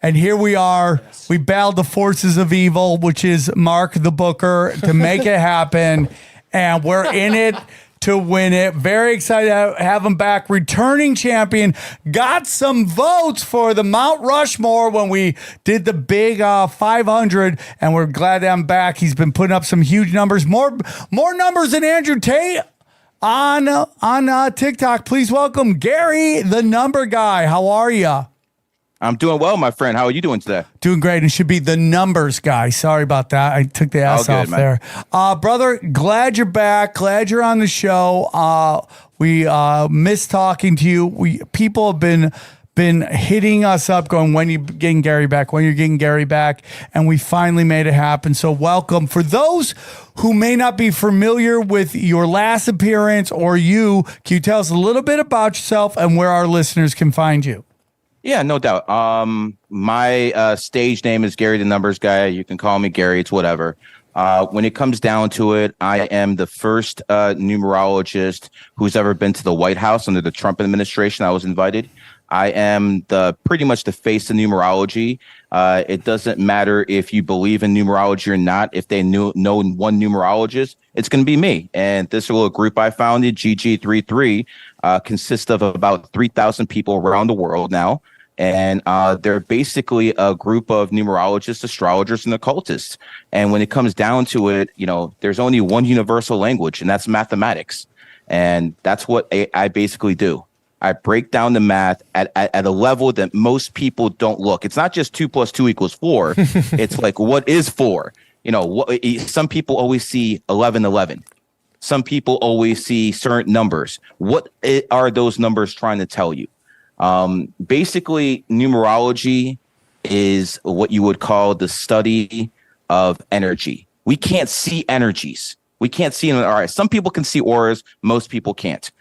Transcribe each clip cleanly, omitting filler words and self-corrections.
And here we are. Yes. We battled the forces of evil, which is Mark the Booker, to make it happen. And we're in it to win it. Very excited to have him back. Returning champion. Got some votes for the Mount Rushmore when we did the big 500, and we're glad to have him back. He's been putting up some huge numbers. More numbers than Andrew Tate on TikTok. Please welcome Gary, the number guy. How are you? I'm doing well, my friend. How are you doing today? Doing great. It should be the numbers guy. Sorry about that. I took the ass off there. Brother, glad you're back. Glad you're on the show. We miss talking to you. People have been hitting us up going, when you getting Gary back, when you're getting Gary back, and we finally made it happen. So welcome. For those who may not be familiar with your last appearance or can you tell us a little bit about yourself and where our listeners can find you? Yeah, no doubt. My stage name is Gary the Numbers Guy. You can call me Gary. It's whatever. When it comes down to it, I am the first numerologist who's ever been to the White House under the Trump administration. I was invited. I am pretty much the face of numerology. It doesn't matter if you believe in numerology or not. If they know one numerologist, it's going to be me. And this little group I founded, GG33, consists of about 3,000 people around the world now. And they're basically a group of numerologists, astrologers, and occultists. And when it comes down to it, there's only one universal language, and that's mathematics. And that's what I basically do. I break down the math at a level that most people don't look. It's not just 2 + 2 = 4. It's like, what is 4? Some people always see 11. Some people always see certain numbers. What are those numbers trying to tell you? Basically, numerology is what you would call the study of energy. We can't see energies. We can't see them. All right, some people can see auras. Most people can't.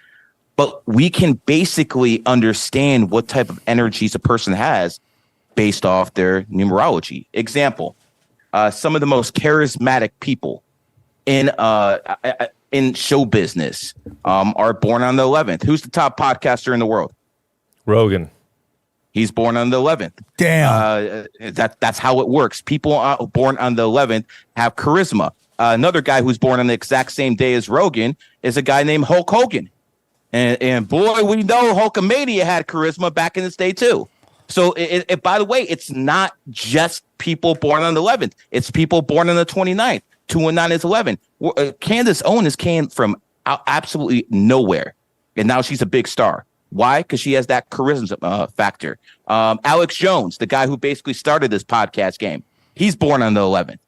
But we can basically understand what type of energies a person has based off their numerology. Example, some of the most charismatic people in show business are born on the 11th. Who's the top podcaster in the world? Rogan. He's born on the 11th. Damn. That's how it works. People born on the 11th have charisma. Another guy who's born on the exact same day as Rogan is a guy named Hulk Hogan. And boy, we know Hulkamania had charisma back in this day too. So by the way, it's not just people born on the 11th. It's people born on the 29th. 2 and 9 is 11. Candace Owens came from absolutely nowhere, and now she's a big star. Why? Because she has that charisma factor. Alex Jones, the guy who basically started this podcast game, he's born on the 11th.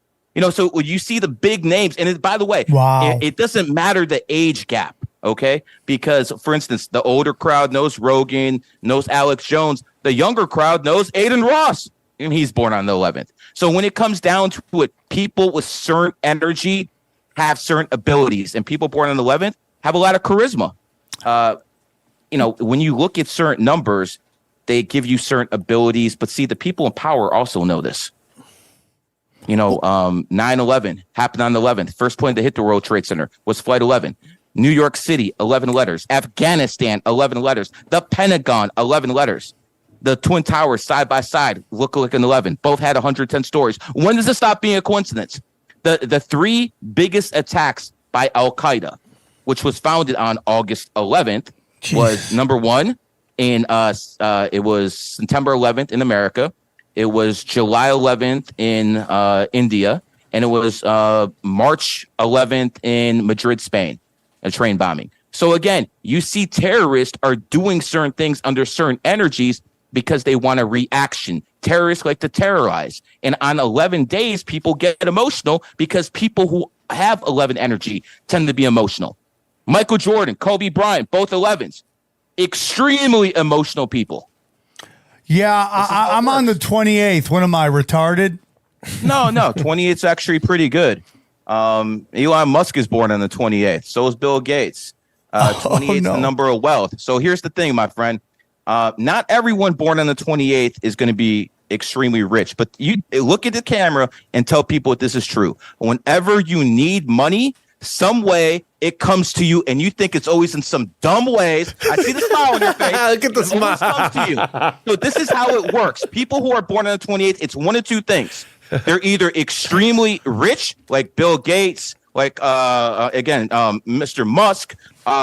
So when you see the big names, and by the way, wow. it doesn't matter the age gap. Okay, because for instance, the older crowd knows Rogan, knows Alex Jones. The younger crowd knows Aiden Ross, and he's born on the 11th. So when it comes down to it, people with certain energy have certain abilities, and people born on the 11th have a lot of charisma. When you look at certain numbers, they give you certain abilities. But see, the people in power also know this. 9/11 happened on the 11th. First plane to hit the World Trade Center was Flight 11. New York City, 11 letters. Afghanistan, 11 letters. The Pentagon, 11 letters. The Twin Towers, side by side, look like an 11. Both had 110 stories. When does it stop being a coincidence? The 3 biggest attacks by Al-Qaeda, which was founded on August 11th, was number 1 in it was September 11th in America. It was July 11th in India, and it was March 11th in Madrid, Spain. A train bombing. So again, you see terrorists are doing certain things under certain energies because they want a reaction. Terrorists like to terrorize. And on 11 days, people get emotional because people who have 11 energy tend to be emotional. Michael Jordan, Kobe Bryant, both 11s. Extremely emotional people. Yeah, I'm on the 28th. What am I, retarded? No, 28's actually pretty good. Elon Musk is born on the 28th. So is Bill Gates. 28 is the number of wealth. So here's the thing, my friend. Not everyone born on the 28th is going to be extremely rich, but you look at the camera and tell people this is true. Whenever you need money, some way it comes to you, and you think it's always in some dumb ways. I see the smile on your face. Look at the smile. It always comes to you. So this is how it works. People who are born on the 28th, it's one of two things. They're either extremely rich, like Bill Gates, like Mr. Musk.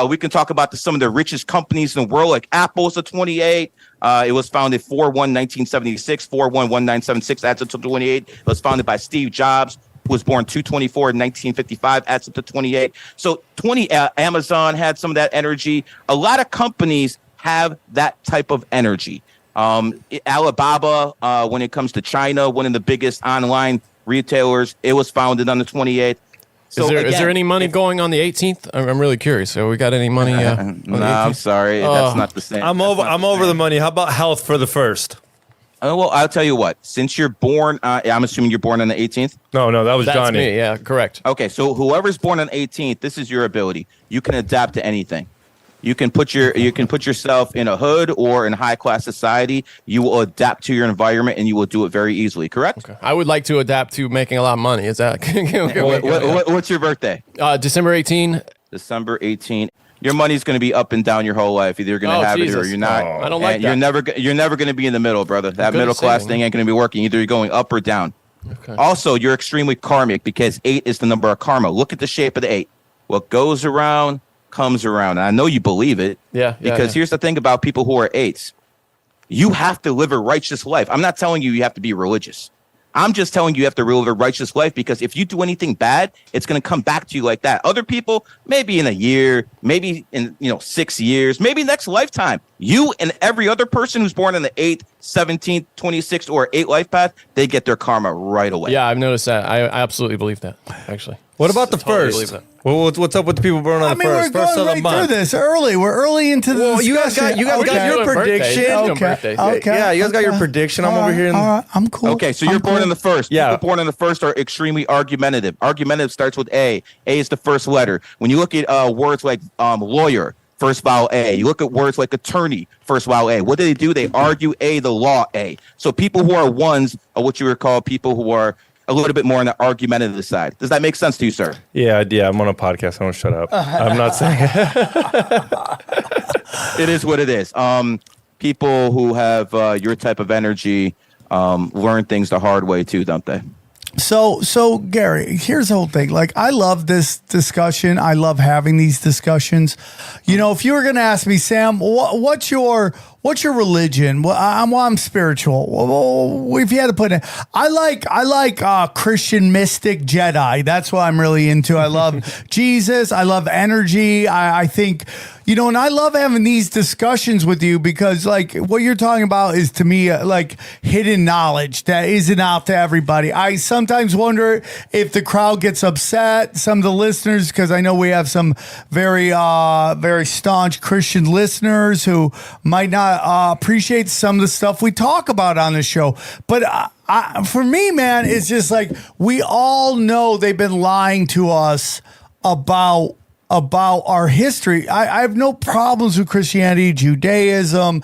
We can talk about some of the richest companies in the world, like Apple's a 28. It was founded 4/1/1976, 4/1/1976, adds up to 28. It was founded by Steve Jobs, who was born 2/24 in 1955, adds up to 28. So Amazon had some of that energy. A lot of companies have that type of energy. Alibaba, when it comes to China, one of the biggest online retailers, it was founded on the 28th. So is there any money going on the 18th? I'm really curious. So we got any money? No, I'm sorry. That's not the same. I'm over the money. How about health for the first? Well, I'll tell you what. Since you're born, I'm assuming you're born on the 18th. No, that was That's Johnny. me. Yeah, correct. Okay, so whoever's born on the 18th, this is your ability. You can adapt to anything. You can put yourself in a hood or in high class society. You will adapt to your environment, and you will do it very easily. Correct? Okay. I would like to adapt to making a lot of money. Is that? What's your birthday? December 18. December 18. Your money's going to be up and down your whole life. Either you're going to have it or you're not. I don't like that. You're never going to be in the middle, brother. That middle class thing ain't going to be working. Either you're going up or down. Okay. Also, you're extremely karmic because 8 is the number of karma. Look at the shape of the 8. What goes around comes around. And I know you believe it. Because here's the thing about people who are 8s. You have to live a righteous life. I'm not telling you have to be religious. I'm just telling you have to live a righteous life, because if you do anything bad, it's going to come back to you like that. Other people, maybe in a year, maybe in 6 years, maybe next lifetime. You and every other person who's born in the 8th, 17th, 26th, or 8 life path, they get their karma right away. Yeah, I've noticed that. I absolutely believe that, actually. What about the Totally first? Well, what's up with the people born on the first? We're First going of the right through month. this early. We're early into the Well, you guys got your prediction. Okay. Yeah, you guys got your prediction. I'm over here. All right, I'm cool. Okay, so you're born in the first. Yeah. People born in the first are extremely argumentative. Argumentative starts with A. A is the first letter. When you look at words like lawyer, first vowel A. You look at words like attorney, first vowel A. What do? They argue A, the law A. So people who are ones are what you would call people who are a little bit more on the argumentative side. Does that make sense to you, sir? Yeah. I'm on a podcast. I don't shut up. I'm not saying it is what it is. People who have your type of energy learn things the hard way too, don't they? So Gary, here's the whole thing. Like, I love this discussion. I love having these discussions. If you were going to ask me, Sam, what's your religion? Well, I'm spiritual. Well, if you had to put it, I like Christian mystic Jedi. That's what I'm really into. I love Jesus. I love energy. I think, and I love having these discussions with you, because like what you're talking about is, to me, like hidden knowledge that isn't out to everybody. I sometimes wonder if the crowd gets upset, some of the listeners, because I know we have some very, very staunch Christian listeners who might not appreciate some of the stuff we talk about on the show. But for me, man, it's just like, we all know they've been lying to us about our history. I have no problems with Christianity, Judaism,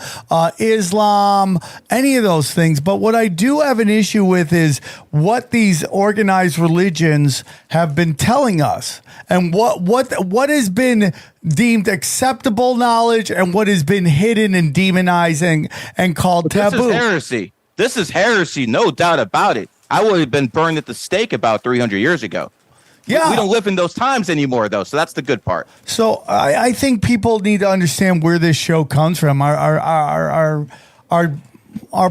Islam, any of those things. But what I do have an issue with is what these organized religions have been telling us, and what has been deemed acceptable knowledge and what has been hidden and demonizing and called taboo. This is heresy. This is heresy, no doubt about it. I would have been burned at the stake about 300 years ago. Yeah. We don't live in those times anymore, though, so that's the good part. So I think people need to understand where this show comes from. Our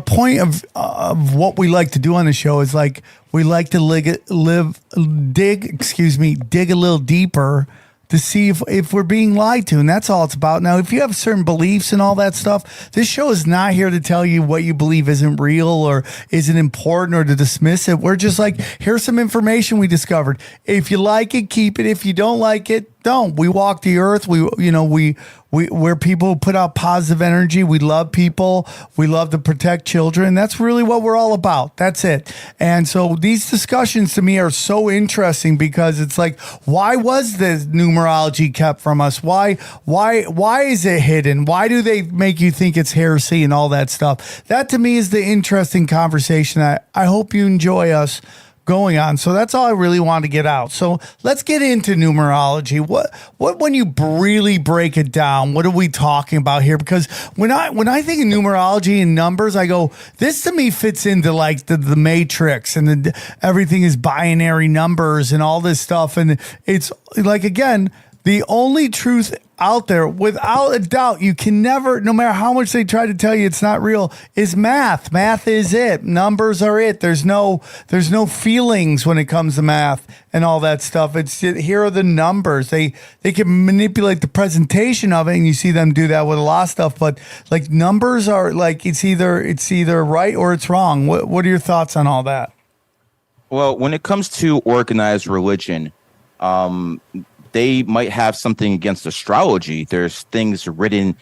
point of what we like to do on the show is, like, we like to dig a little deeper to see if we're being lied to, and that's all it's about. Now, if you have certain beliefs and all that stuff, this show is not here to tell you what you believe isn't real or isn't important or to dismiss it. We're just like, here's some information we discovered. If you like it, keep it. If you don't like it, don't. We walk the earth. We're people who put out positive energy. We love people. We love to protect children. That's really what we're all about. That's it. And so these discussions to me are so interesting, because it's like, why was the numerology kept from us? Why is it hidden? Why do they make you think it's heresy and all that stuff? That to me is the interesting conversation. I hope you enjoy us going on. So that's all I really want to get out. So let's get into numerology. What when you really break it down, what are we talking about here? Because when I think of numerology and numbers, I go, this to me fits into like the matrix, and everything is binary numbers and all this stuff. And it's like, again, the only truth out there, without a doubt, you can never, no matter how much they try to tell you it's not real, is math. Math is it. Numbers are it. There's no feelings when it comes to math and all that stuff. It's, here are the numbers. They can manipulate the presentation of it, and you see them do that with a lot of stuff. But like, numbers are like, it's either right or it's wrong. What are your thoughts on all that? Well, when it comes to organized religion, they might have something against astrology. There's things written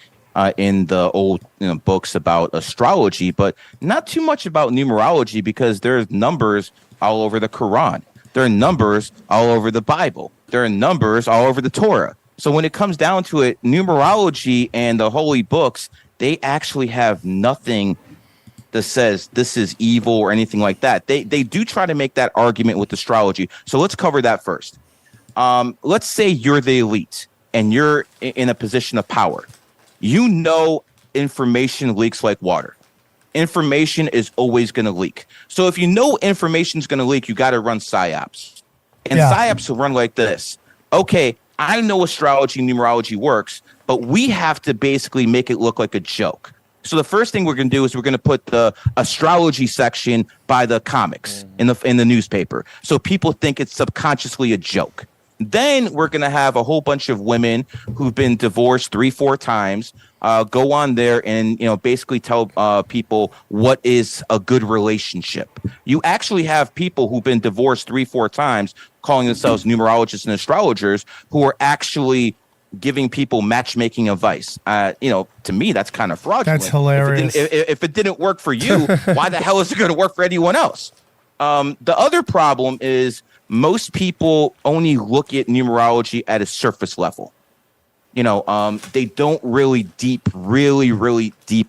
in the old books about astrology, but not too much about numerology, because there's numbers all over the Quran. There are numbers all over the Bible. There are numbers all over the Torah. So when it comes down to it, numerology and the holy books, they actually have nothing that says this is evil or anything like that. They do try to make that argument with astrology. So let's cover that first. Let's say you're the elite and you're in a position of power. Information leaks like water. Information is always going to leak. So if you know information is going to leak, you got to run psyops. And psyops will run like this. Okay, I know astrology, numerology works, but we have to basically make it look like a joke. So the first thing we're going to do is we're going to put the astrology section by the comics in the newspaper, so people think it's subconsciously a joke. Then we're going to have a whole bunch of women who've been divorced 3-4 times go on there and basically tell people what is a good relationship. You actually have people who've been divorced 3-4 times calling themselves numerologists and astrologers, who are actually giving people matchmaking advice. To me, that's kind of fraudulent. That's hilarious. If it didn't work for you, why the hell is it going to work for anyone else? The other problem is most people only look at numerology at a surface level. They don't really deep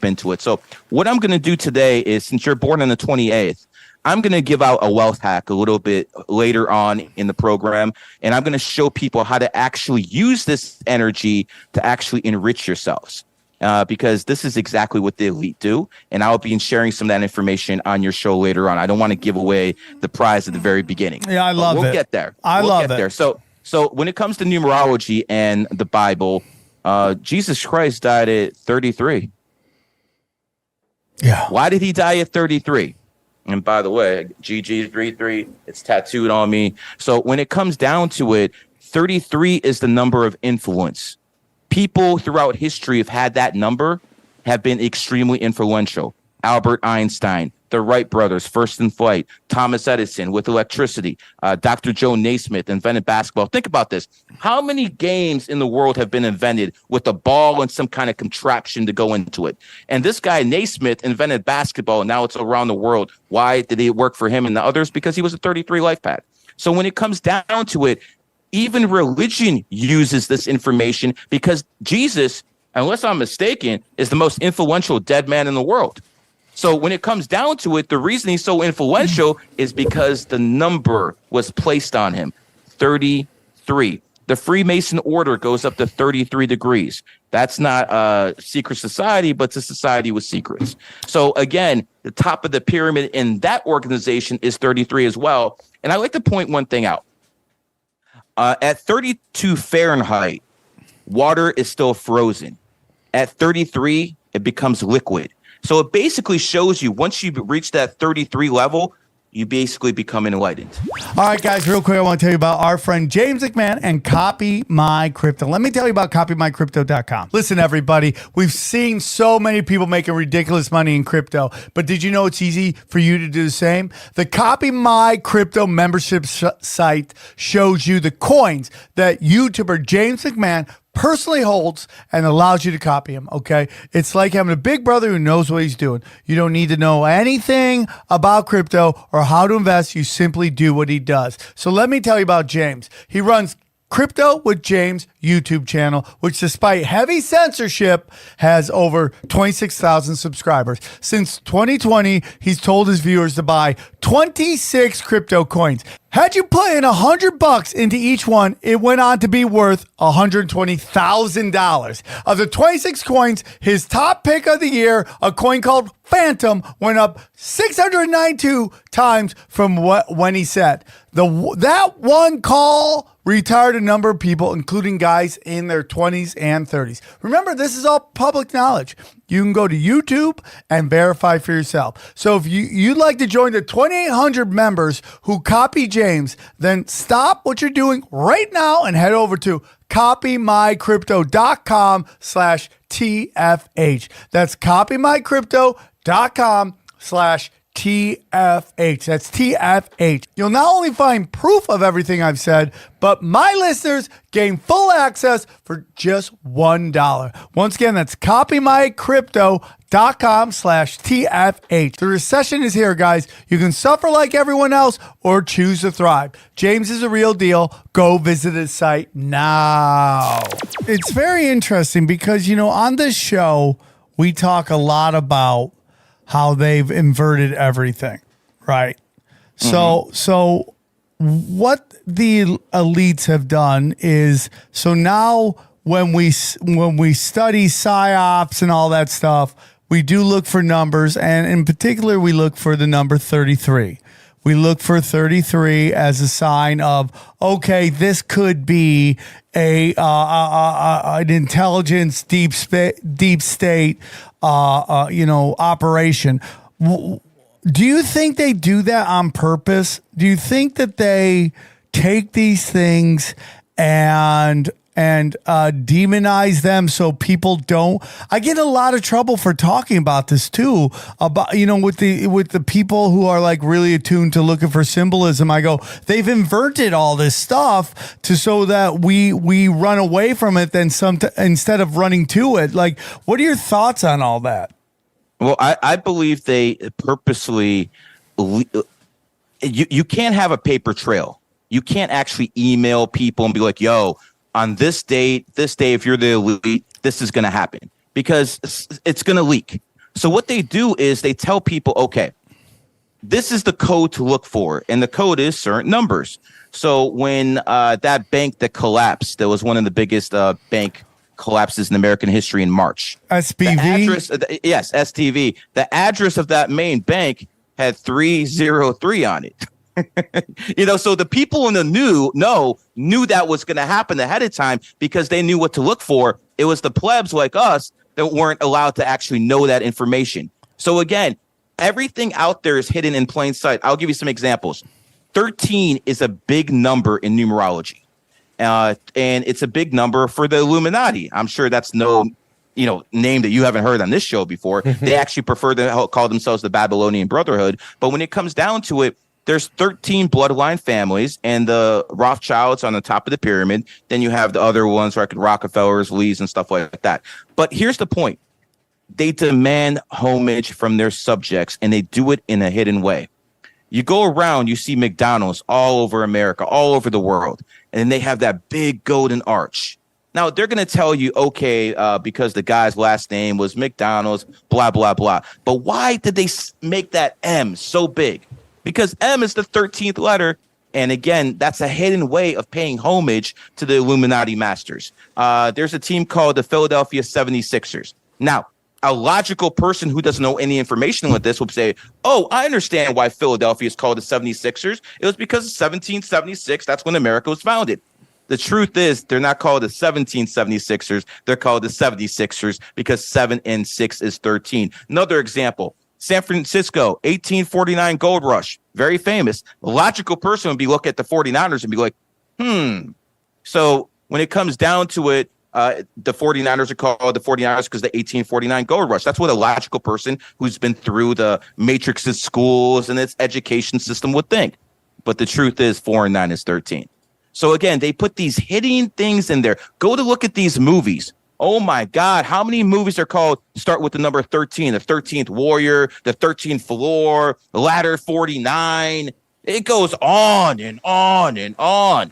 into it. So what I'm going to do today is, since you're born on the 28th, I'm going to give out a wealth hack a little bit later on in the program, and I'm going to show people how to actually use this energy to actually enrich yourselves. Because this is exactly what the elite do, and I'll be sharing some of that information on your show later on. I don't want to give away the prize at the very beginning. Yeah, I love it. We'll get there. We'll get there. So when it comes to numerology and the Bible, Jesus Christ died at 33. Yeah. Why did he die at 33? And by the way, GG33, it's tattooed on me. So when it comes down to it, 33 is the number of influence. People throughout history have had that number, have been extremely influential. Albert Einstein, the Wright brothers, first in flight, Thomas Edison with electricity, Dr. Joe Naismith invented basketball. Think about this. How many games in the world have been invented with a ball and some kind of contraption to go into it? And this guy Naismith invented basketball, and now it's around the world. Why did it work for him and the others? Because he was a 33 life path. So when it comes down to it, even religion uses this information, because Jesus, unless I'm mistaken, is the most influential dead man in the world. So when it comes down to it, the reason he's so influential is because the number was placed on him, 33. The Freemason order goes up to 33 degrees. That's not a secret society, but it's a society with secrets. So again, the top of the pyramid in that organization is 33 as well. And I like to point one thing out. At 32 Fahrenheit, water is still frozen. At 33, it becomes liquid. So it basically shows you, once you reach that 33 level, you basically become enlightened. All right, guys, real quick, I want to tell you about our friend James McMahon and Copy My Crypto. Let me tell you about copymycrypto.com. Listen, everybody, we've seen so many people making ridiculous money in crypto, but did you know it's easy for you to do the same? The Copy My Crypto membership site shows you the coins that YouTuber James McMahon personally holds and allows you to copy him, okay? It's like having a big brother who knows what he's doing. You don't need to know anything about crypto or how to invest. You simply do what he does. So let me tell you about James. He runs Crypto with James YouTube channel, which despite heavy censorship has over 26,000 subscribers. Since 2020, he's told his viewers to buy 26 crypto coins. Had you put in $100 into each one, it went on to be worth $120,000. Of the 26 coins, his top pick of the year, a coin called Phantom, went up 692 times from when he said. That one call retired a number of people, including guys in their 20s and 30s. Remember, this is all public knowledge. You can go to YouTube and verify for yourself. So if you'd like to join the 2,800 members who copy James, then stop what you're doing right now and head over to copymycrypto.com/TFH. That's copymycrypto.com/TFH. That's TFH. You'll not only find proof of everything I've said, but my listeners gain full access for just $1. Once again, that's copymycrypto.com/TFH. The recession is here, guys. You can suffer like everyone else or choose to thrive. James is a real deal. Go visit his site now. It's very interesting because, on this show, we talk a lot about how they've inverted everything, right? Mm-hmm. So what the elites have done is, so now when we study psyops and all that stuff, we do look for numbers, and in particular, we look for the number 33. We look for 33 as a sign of, okay, this could be an intelligence deep state operation. Do you think they do that on purpose? Do you think that they take these things and demonize them so people don't? I get a lot of trouble for talking about this too, about with the people who are like really attuned to looking for symbolism. I go, they've inverted all this stuff so that we run away from it instead of running to it. Like, what are your thoughts on all that? Well, I believe they purposely, you can't have a paper trail. You can't actually email people and be like, yo, on this day, if you're the elite, this is going to happen, because it's going to leak. So what they do is they tell people, okay, this is the code to look for, and the code is certain numbers. So when that bank that collapsed, that was one of the biggest bank collapses in American history in March. SPV? Yes, STV. The address of that main bank had 303 on it. So the people in the knew that was going to happen ahead of time because they knew what to look for. It was the plebs like us that weren't allowed to actually know that information. So again, everything out there is hidden in plain sight. I'll give you some examples. 13 is a big number in numerology, and it's a big number for the Illuminati. I'm sure that's no name that you haven't heard on this show before. They actually prefer to call themselves the Babylonian Brotherhood. But when it comes down to it, there's 13 bloodline families, and the Rothschilds on the top of the pyramid. Then you have the other ones like Rockefellers, Lees, and stuff like that. But here's the point. They demand homage from their subjects, and they do it in a hidden way. You go around, you see McDonald's all over America, all over the world, and then they have that big golden arch. Now, they're going to tell you, okay, because the guy's last name was McDonald's, blah, blah, blah. But why did they make that M so big? Because M is the 13th letter. And again, that's a hidden way of paying homage to the Illuminati masters. There's a team called the Philadelphia 76ers. Now, a logical person who doesn't know any information with this would say, oh, I understand why Philadelphia is called the 76ers. It was because of 1776. That's when America was founded. The truth is, they're not called the 1776ers. They're called the 76ers because 7 and 6 is 13. Another example. San Francisco, 1849 gold rush, very famous. A logical person would be look at the 49ers and be like, So when it comes down to it, the 49ers are called the 49ers because the 1849 gold rush. That's what a logical person who's been through the matrix of schools and its education system would think. But the truth is 4 and 9 is 13. So again, they put these hidden things in there. Go to look at these movies. Oh my God, how many movies are called start with the number 13, the 13th Warrior, the 13th Floor, the Ladder 49? It goes on and on and on.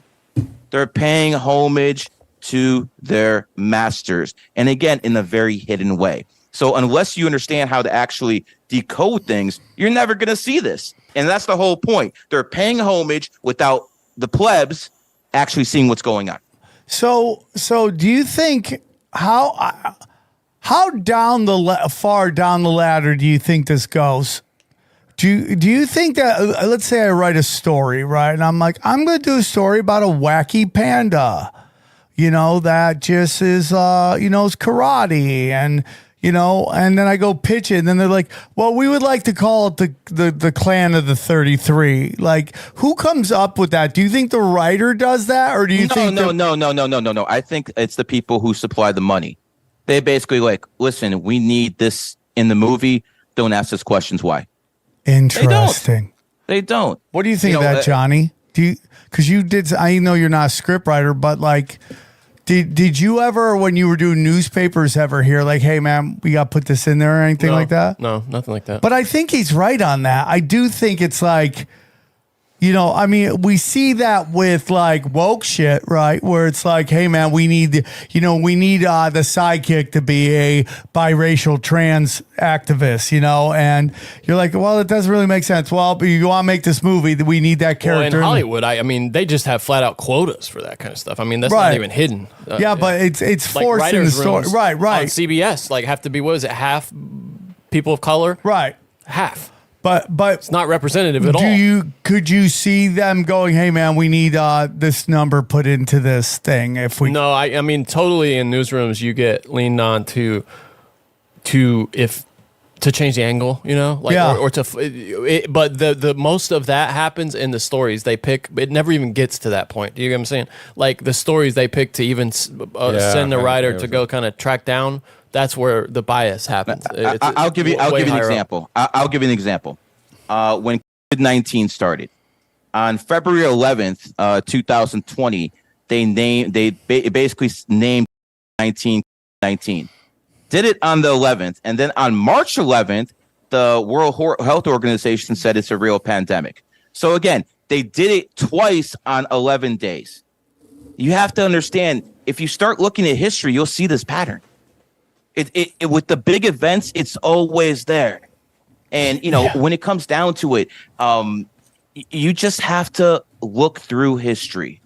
They're paying homage to their masters. And again, in a very hidden way. So unless you understand how to actually decode things, you're never going to see this. And that's the whole point. They're paying homage without the plebs actually seeing what's going on. So do you think how down far down the ladder do you think this goes? Do you think that, let's say I write a story, right? And I'm like, I'm going to do a story about a wacky panda, that just is, is karate and, and then I go pitch it and then they're like, well, we would like to call it the clan of the 33. Like, who comes up with that? Do you think the writer does that? Or do you think No. I think it's the people who supply the money. They basically like, listen, we need this in the movie. Don't ask us questions. Why? Interesting. They don't. What do you think of that, Johnny? Because you did, I know you're not a script writer, but like, did you ever, when you were doing newspapers, ever hear like, hey man, we got to put this in there or anything like that? No, nothing like that. But I think he's right on that. I do think it's like, we see that with like woke shit, right? Where it's like, hey man, we need the sidekick to be a biracial trans activist, and you're like, well, it doesn't really make sense. Well, but you want to make this movie, we need that character. Well, in Hollywood, they just have flat out quotas for that kind of stuff. That's not even hidden. But it's like forced in the story. Right. On CBS, like have to be, what is it, half people of color? Right. Half. But it's not representative at all. Could you see them going, hey man, we need this number put into this thing if we? No, I mean totally. In newsrooms, you get leaned on to change the angle, but the most of that happens in the stories they pick. It never even gets to that point. Do you get what I'm saying? Like the stories they pick to even send the writer to go kind of track down. That's where the bias happens. I'll give you an example. I'll give you an example. When COVID-19 started, on February 11th, 2020, they basically named 1919. Did it on the 11th, and then on March 11th, the World Health Organization said it's a real pandemic. So again, they did it twice on 11 days. You have to understand, if you start looking at history, you'll see this pattern. It with the big events, it's always there. And, when it comes down to it, you just have to look through history.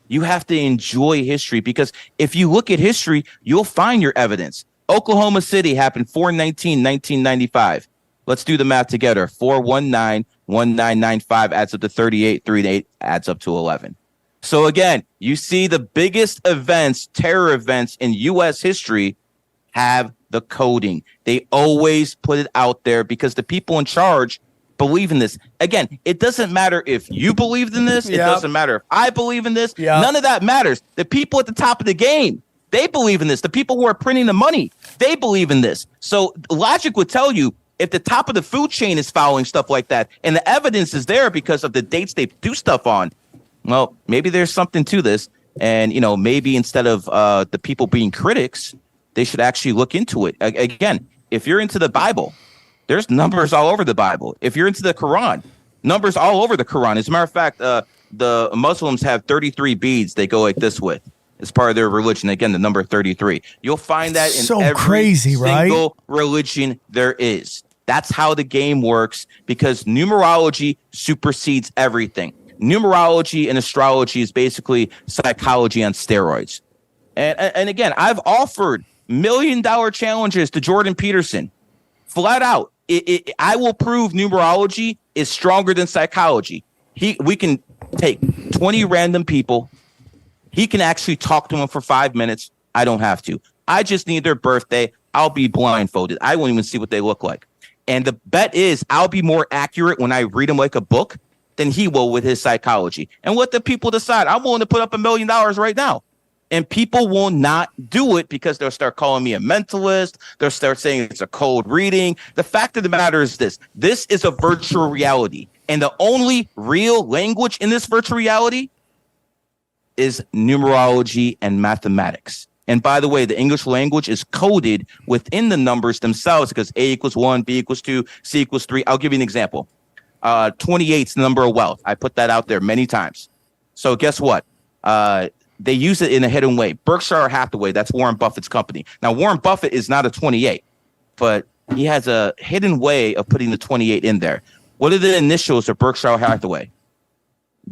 You have to enjoy history, because if you look at history, you'll find your evidence. Oklahoma City happened 4/19/1995. Let's do the math together. 4/19/1995 adds up to 38. 3/8 adds up to 11. So again, you see the biggest events, terror events in U.S. history have the coding. They always put it out there because the people in charge believe in this. Again, it doesn't matter if you believed in this. It doesn't matter if I believe in this. None of that matters. The people at the top of the game, they believe in this. The people who are printing the money, they believe in this. So logic would tell you, if the top of the food chain is following stuff like that, and the evidence is there because of the dates they do stuff on, well, maybe there's something to this. And, maybe instead of the people being critics, they should actually look into it. Again, if you're into the Bible, there's numbers all over the Bible. If you're into the Quran, numbers all over the Quran. As a matter of fact, the Muslims have 33 beads they go like this with. It's part of their religion. Again, the number 33. You'll find that in every single religion there is. That's how the game works, because numerology supersedes everything. Numerology and astrology is basically psychology on steroids. And again, I've offered $1 million challenges to Jordan Peterson. Flat out. I will prove numerology is stronger than psychology. We can take 20 random people. He can actually talk to them for 5 minutes. I don't have to. I just need their birthday. I'll be blindfolded. I won't even see what they look like. And the bet is I'll be more accurate when I read them like a book than he will with his psychology. And what the people decide, I'm willing to put up $1 million right now. And people will not do it because they'll start calling me a mentalist. They'll start saying it's a cold reading. The fact of the matter is this is a virtual reality. And the only real language in this virtual reality is numerology and mathematics. And by the way, the English language is coded within the numbers themselves, because A equals 1, B equals 2, C equals 3. I'll give you an example. 28 is the number of wealth. I put that out there many times. So guess what? They use it in a hidden way. Berkshire Hathaway, that's Warren Buffett's company. Now, Warren Buffett is not a 28, but he has a hidden way of putting the 28 in there. What are the initials of Berkshire Hathaway?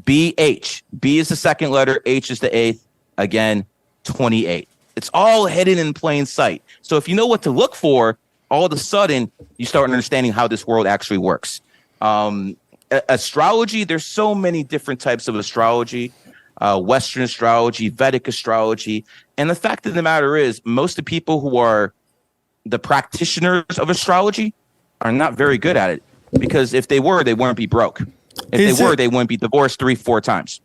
BH. B is the second letter. H is the eighth. Again, 28. It's all hidden in plain sight. So if you know what to look for, all of a sudden you start understanding how this world actually works. Astrology, there's so many different types of astrology. Western astrology, Vedic astrology. And the fact of the matter is, most of the people who are the practitioners of astrology are not very good at it, because if they were, they wouldn't be broke. If they were, they wouldn't be divorced 3-4 times.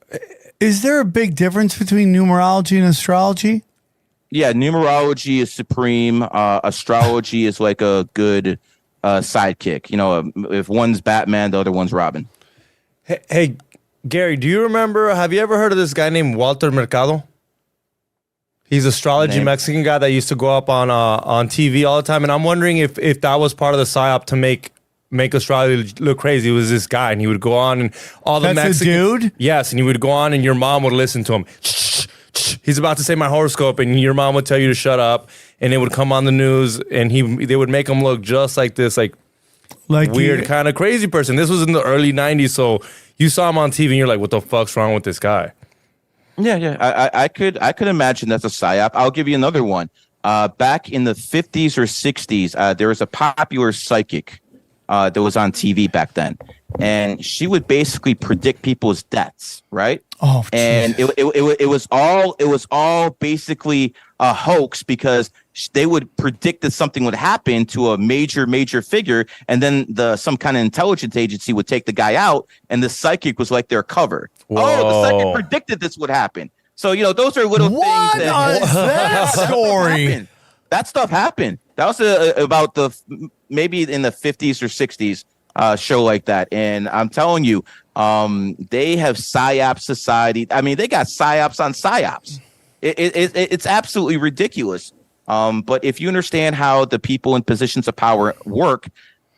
Is there a big difference between numerology and astrology? Yeah, numerology is supreme. Astrology is like a good sidekick. You know, if one's Batman, the other one's Robin. Hey, Gary, do you remember, have you ever heard of this guy named Walter Mercado? He's an astrology Mexican guy that used to go up on TV all the time. And I'm wondering if that was part of the psyop to make astrology look crazy. It was this guy, and he would go on, and all the That's Mexican... a dude? Yes, and he would go on, and your mom would listen to him. He's about to say my horoscope, and your mom would tell you to shut up, and it would come on the news, and they would make him look just like this, like weird kind of crazy person. This was in the early 90s, so you saw him on TV, and you're like, what the fuck's wrong with this guy? Yeah. I could imagine that's a psyop. I'll give you another one. Back in the 50s or 60s, there was a popular psychic that was on TV back then, and she would basically predict people's deaths, right? Oh, and it was all basically a hoax, because they would predict that something would happen to a major figure, and then some kind of intelligence agency would take the guy out, and the psychic was like their cover. Whoa. Oh, the psychic predicted this would happen. So, you know, those are little things that story? That stuff happened. That was about maybe in the 50s or 60s show like that. And I'm telling you, they have psyop society. I mean, they got psyops on psyops. It's absolutely ridiculous. But if you understand how the people in positions of power work,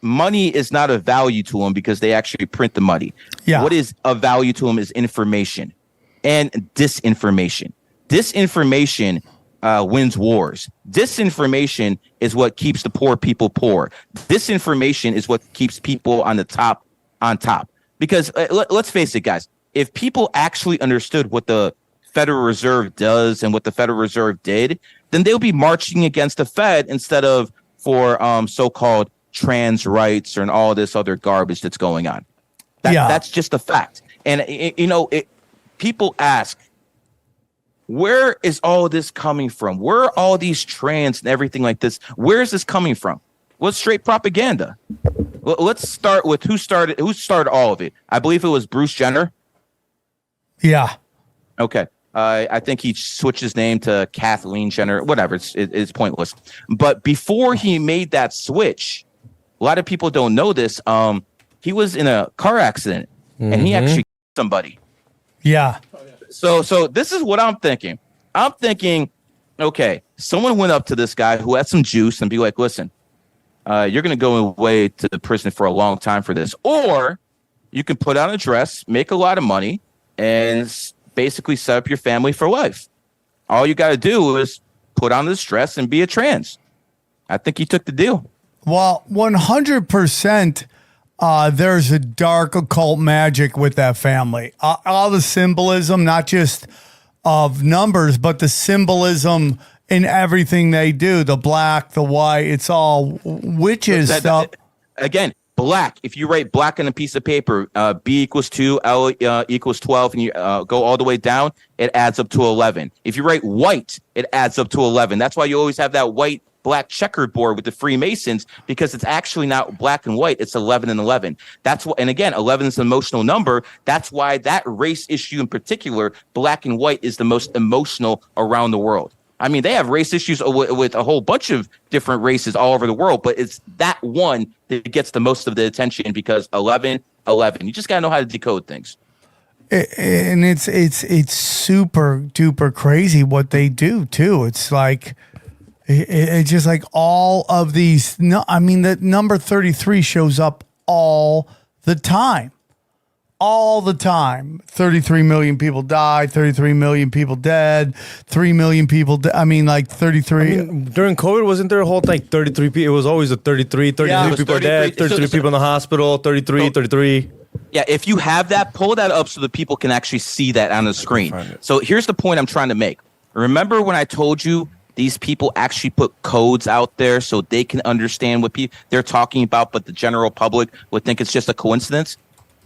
money is not of value to them, because they actually print the money. Yeah. What is of value to them is information and disinformation. Disinformation wins wars. Disinformation is what keeps the poor people poor. Disinformation is what keeps people on the top on top. Because let's face it, guys, if people actually understood what the Federal Reserve does and what the Federal Reserve did, then they'll be marching against the Fed instead of for so-called trans rights and all this other garbage that's going on. That's just a fact. And, people ask, where is all this coming from? Where are all these trans and everything like this? Where is this coming from? Well, it's straight propaganda. Well, let's start with who started all of it. I believe it was Bruce Jenner. Yeah. Okay. I think he switched his name to Kathleen Jenner. Whatever. It's pointless. But before he made that switch, a lot of people don't know this. He was in a car accident, and he actually killed somebody. Yeah. So this is what I'm thinking. I'm thinking, okay, someone went up to this guy who had some juice and be like, listen, you're going to go away to the prison for a long time for this. Or you can put on a dress, make a lot of money, and basically set up your family for life. All you got to do is put on this dress and be a trans. I think he took the deal. Well, 100%. There's a dark occult magic with that family. All the symbolism, not just of numbers, but the symbolism in everything they do. The black, the white, it's all witches stuff. Again, black. If you write black on a piece of paper, B equals 2, L equals 12, and you go all the way down, it adds up to 11. If you write white, it adds up to 11. That's why you always have that white black checkered board with the Freemasons, because it's actually not black and white, it's 11 and 11. That's what, and again, 11 is an emotional number. That's why that race issue in particular, black and white, is the most emotional around the world. I mean, they have race issues with a whole bunch of different races all over the world, but it's that one that gets the most of the attention, because 11, 11. You just got to know how to decode things. And it's super duper crazy what they do too. It's like, it's just like all of these. No, I mean, the number 33 shows up all the time. all the time. 33 million people died, 33 million people dead, 3 million people. I mean, like 33. During COVID, wasn't there a whole like 33 people? It was always a 33 people are dead, 33 people in the hospital, 33. Yeah, if you have that, pull that up so that people can actually see that on the screen. So here's the point I'm trying to make. Remember when I told you these people actually put codes out there so they can understand what they're talking about, but the general public would think it's just a coincidence?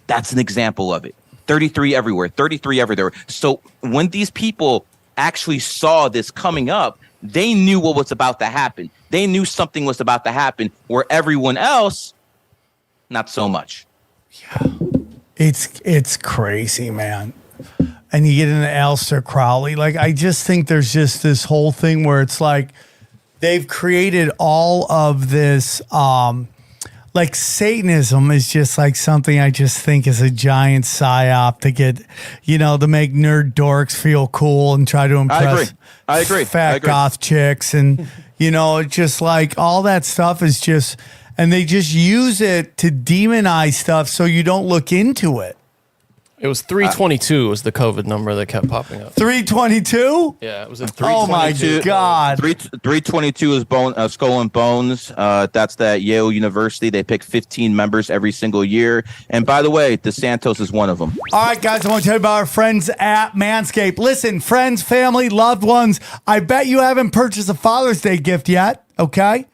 That's an example of it. 33 everywhere, 33 everywhere. So when these people actually saw this coming up, they knew what was about to happen. They knew something was about to happen, where everyone else, not so much. Yeah, it's crazy, man. And you get into Aleister Crowley. Like, I just think there's just this whole thing where it's like they've created all of this, like Satanism is just like something I just think is a giant psyop to get, to make nerd dorks feel cool and try to impress I agree. fat goth chicks. And, it's just like all that stuff is just, and they just use it to demonize stuff so you don't look into it. It was 322 was the COVID number that kept popping up. 322? Yeah, it was at 322. Oh my God. 322 is Skull and Bones. That's that Yale University. They pick 15 members every single year. And by the way, DeSantos is one of them. All right, guys, I want to tell you about our friends at Manscaped. Listen, friends, family, loved ones, I bet you haven't purchased a Father's Day gift yet, okay?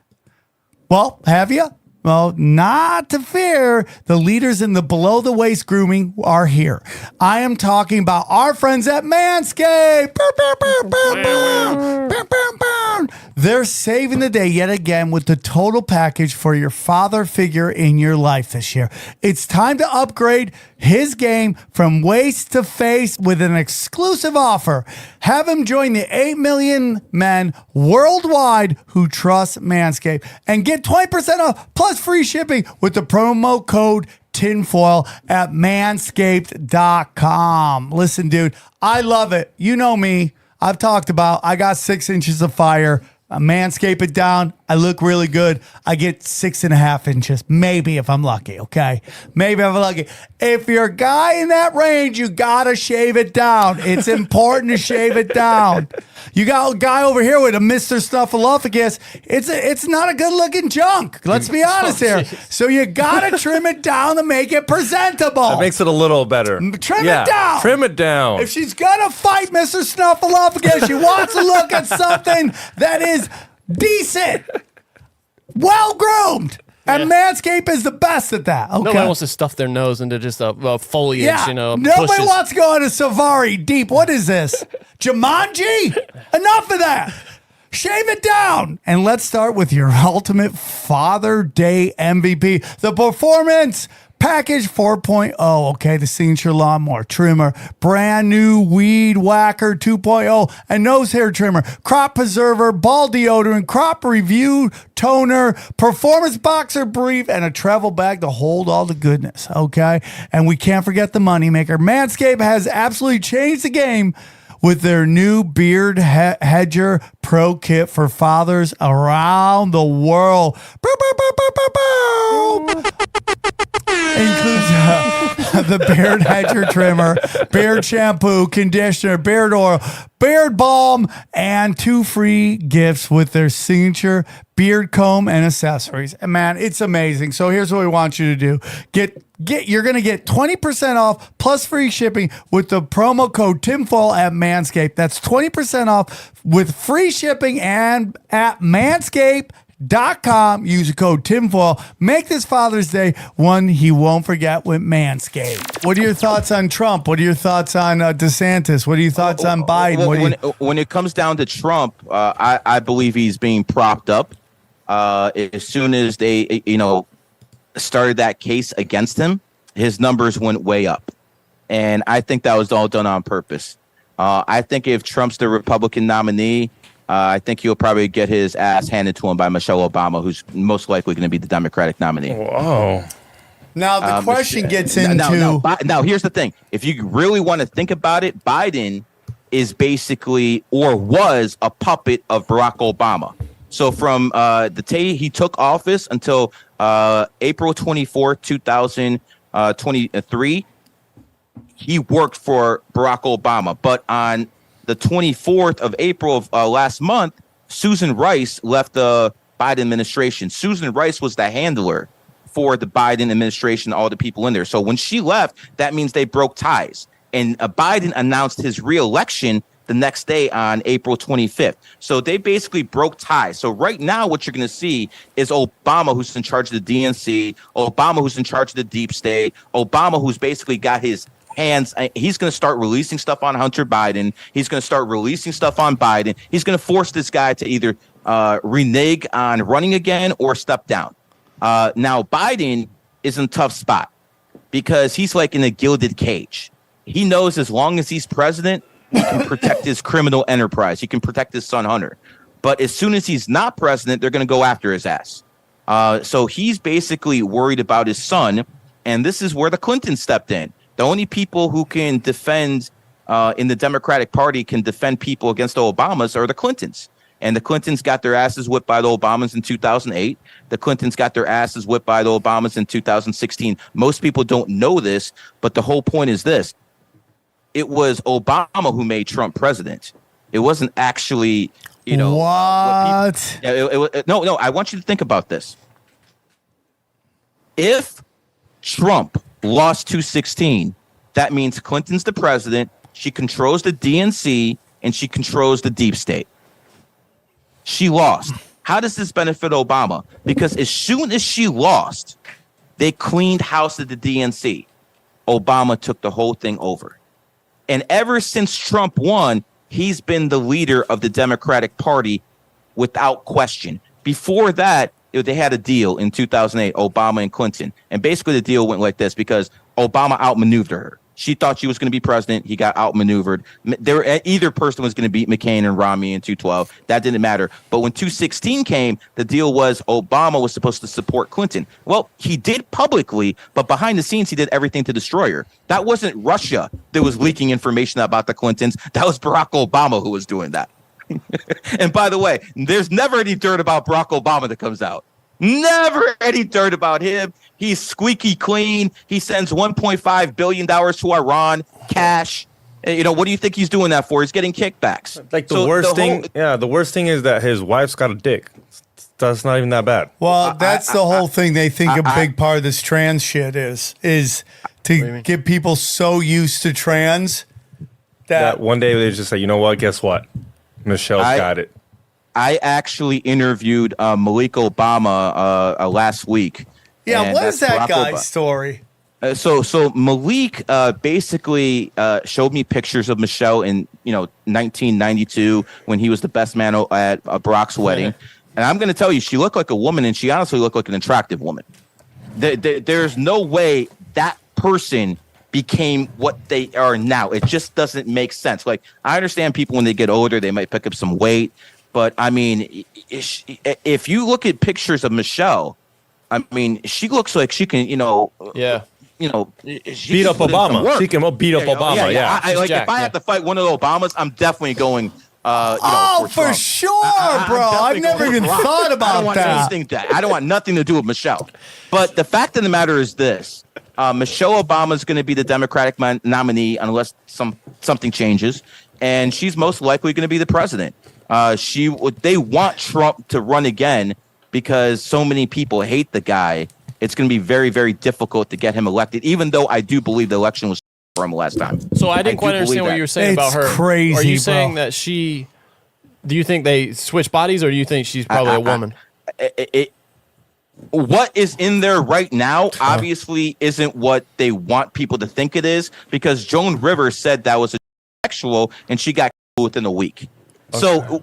Well, have you? Well, not to fear. The leaders in the below-the-waist grooming are here. I am talking about our friends at Manscaped. They're saving the day yet again with the total package for your father figure in your life this year. It's time to upgrade his game from waist to face with an exclusive offer. Have him join the 8 million men worldwide who trust Manscaped and get 20% off plus free shipping with the promo code tinfoil at manscaped.com. Listen, dude, I love it. You know me. I've talked about I got 6 inches of fire. Manscape it down. I look really good. I get 6.5 inches, maybe if I'm lucky. Okay, maybe if I'm lucky. If you're a guy in that range, you gotta shave it down. It's important to shave it down. You got a guy over here with a Mr. Snuffleupagus. It's not a good looking junk. Let's be honest here. So you gotta trim it down to make it presentable. That makes it a little better. Trim it down. Trim it down. If she's gonna fight Mr. Snuffleupagus, she wants to look at something that is decent, well groomed, and Manscaped is the best at that. Okay, nobody wants to stuff their nose into just a foliage. Nobody bushes. wants to go into Safari Deep. What is this, Jumanji? Enough of that. Shave it down. And let's start with your ultimate Father Day MVP, the Performance Package 4.0, okay, the signature lawnmower trimmer, brand new weed whacker 2.0, and nose hair trimmer, crop preserver, ball deodorant, crop review toner, performance boxer brief, and a travel bag to hold all the goodness, okay? And we can't forget the moneymaker. Manscaped has absolutely changed the game with their new Beard Hedger Pro Kit for fathers around the world. Bow, bow, bow, bow, bow, bow. Includes the Beard Hedger Trimmer, beard shampoo, conditioner, beard oil, beard balm, and 2 free gifts with their signature beard comb and accessories. And man, it's amazing. So here's what we want you to do. You're going to get 20% off plus free shipping with the promo code tinfoil at Manscaped. That's 20% off with free shipping and at manscaped.com. Use the code tinfoil. Make this Father's Day one he won't forget with Manscaped. What are your thoughts on Trump? What are your thoughts on DeSantis? What are your thoughts on Biden? When it comes down to Trump, I believe he's being propped up. As soon as they, started that case against him, his numbers went way up. And I think that was all done on purpose. I think if Trump's the Republican nominee, I think he'll probably get his ass handed to him by Michelle Obama, who's most likely going to be the Democratic nominee. Whoa. Now, the question gets into... Now, here's the thing. If you really want to think about it, Biden is basically, or was, a puppet of Barack Obama. So from the day he took office until April 24th, 2023, he worked for Barack Obama. But on the 24th of April of last month, Susan Rice left the Biden administration. Susan Rice was the handler for the Biden administration, all the people in there. So when she left, that means they broke ties. And Biden announced his reelection the next day on April 25th. So they basically broke ties. So right now, what you're going to see is Obama, who's in charge of the DNC, Obama, who's in charge of the deep state, Obama, who's basically got his hands. He's going to start releasing stuff on Hunter Biden. He's going to start releasing stuff on Biden. He's going to force this guy to either renege on running again or step down. Now, Biden is in a tough spot because he's like in a gilded cage. He knows as long as he's president, he can protect his criminal enterprise. He can protect his son, Hunter. But as soon as he's not president, they're going to go after his ass. So he's basically worried about his son. And this is where the Clintons stepped in. The only people who can defend in the Democratic Party can defend people against the Obamas are the Clintons. And the Clintons got their asses whipped by the Obamas in 2008. The Clintons got their asses whipped by the Obamas in 2016. Most people don't know this, but the whole point is this. It was Obama who made Trump president. It wasn't actually, what? No, I want you to think about this. If Trump lost 216, that means Clinton's the president. She controls the DNC and she controls the deep state. She lost. How does this benefit Obama? Because as soon as she lost, they cleaned house at the DNC. Obama took the whole thing over. And ever since Trump won, he's been the leader of the Democratic Party without question. Before that, they had a deal in 2008, Obama and Clinton. And basically the deal went like this because Obama outmaneuvered her. She thought she was going to be president. He got outmaneuvered. Either person was going to beat McCain and Romney in 2012. That didn't matter. But when 2016 came, the deal was Obama was supposed to support Clinton. Well, he did publicly, but behind the scenes, he did everything to destroy her. That wasn't Russia that was leaking information about the Clintons. That was Barack Obama who was doing that. And by the way, there's never any dirt about Barack Obama that comes out. Never any dirt about him. He's squeaky clean. He sends $1.5 billion to Iran, cash. What do you think he's doing that for? He's getting kickbacks. Like the worst thing is that his wife's got a dick. That's not even that bad. Well, that's the whole thing. They think a big part of this trans shit is to get people so used to trans that one day they just say, you know what? Guess what? Michelle's got it. I actually interviewed Malik Obama last week. Yeah, what is that guy's story? So Malik basically showed me pictures of Michelle in 1992 when he was the best man at Barack's wedding, and I'm going to tell you, she looked like a woman, and she honestly looked like an attractive woman. There's no way that person became what they are now. It just doesn't make sense. Like, I understand people when they get older, they might pick up some weight. But, I mean, if you look at pictures of Michelle, I mean, she looks like she can, beat up Obama. She can beat up Obama, yeah. If I have to fight one of the Obamas, I'm definitely going, for sure, bro. I've never even thought about that. I don't want nothing to do with Michelle. But the fact of the matter is this. Michelle Obama is going to be the Democratic nominee unless something changes. And she's most likely going to be the president. They want Trump to run again because so many people hate the guy. It's going to be very, very difficult to get him elected, even though I do believe the election was for him last time. So I didn't quite understand what you were saying about her. Crazy, Are you saying that do you think they switch bodies, or do you think she's probably a woman? What is in there right now obviously isn't what they want people to think it is, because Joan Rivers said that was a sexual and she got within a week. Okay. So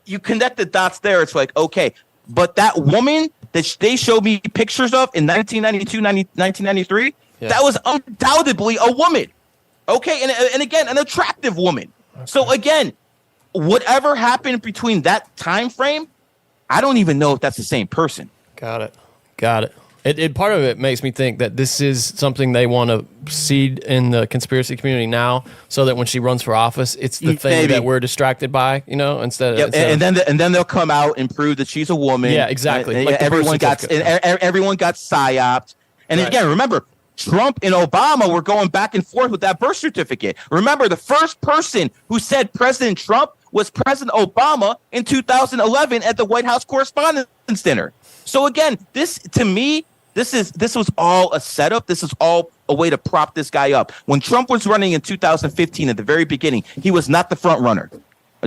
you connect the dots there. It's like, okay, but that woman that they showed me pictures of in 1992, 1993, that was undoubtedly a woman. Okay, and again, an attractive woman. Okay. So again, whatever happened between that time frame, I don't even know if that's the same person. Got it. It part of it makes me think that this is something they want to seed in the conspiracy community now, so that when she runs for office, it's the thing that we're distracted by, instead of and then they'll come out and prove that she's a woman. Yeah, exactly. Like everyone got psyoped. And again, remember, Trump and Obama were going back and forth with that birth certificate. Remember, the first person who said President Trump was President Obama in 2011 at the White House Correspondents' Dinner. So again, this to me, this was all a setup. This is all a way to prop this guy up. When Trump was running in 2015 at the very beginning, he was not the front runner.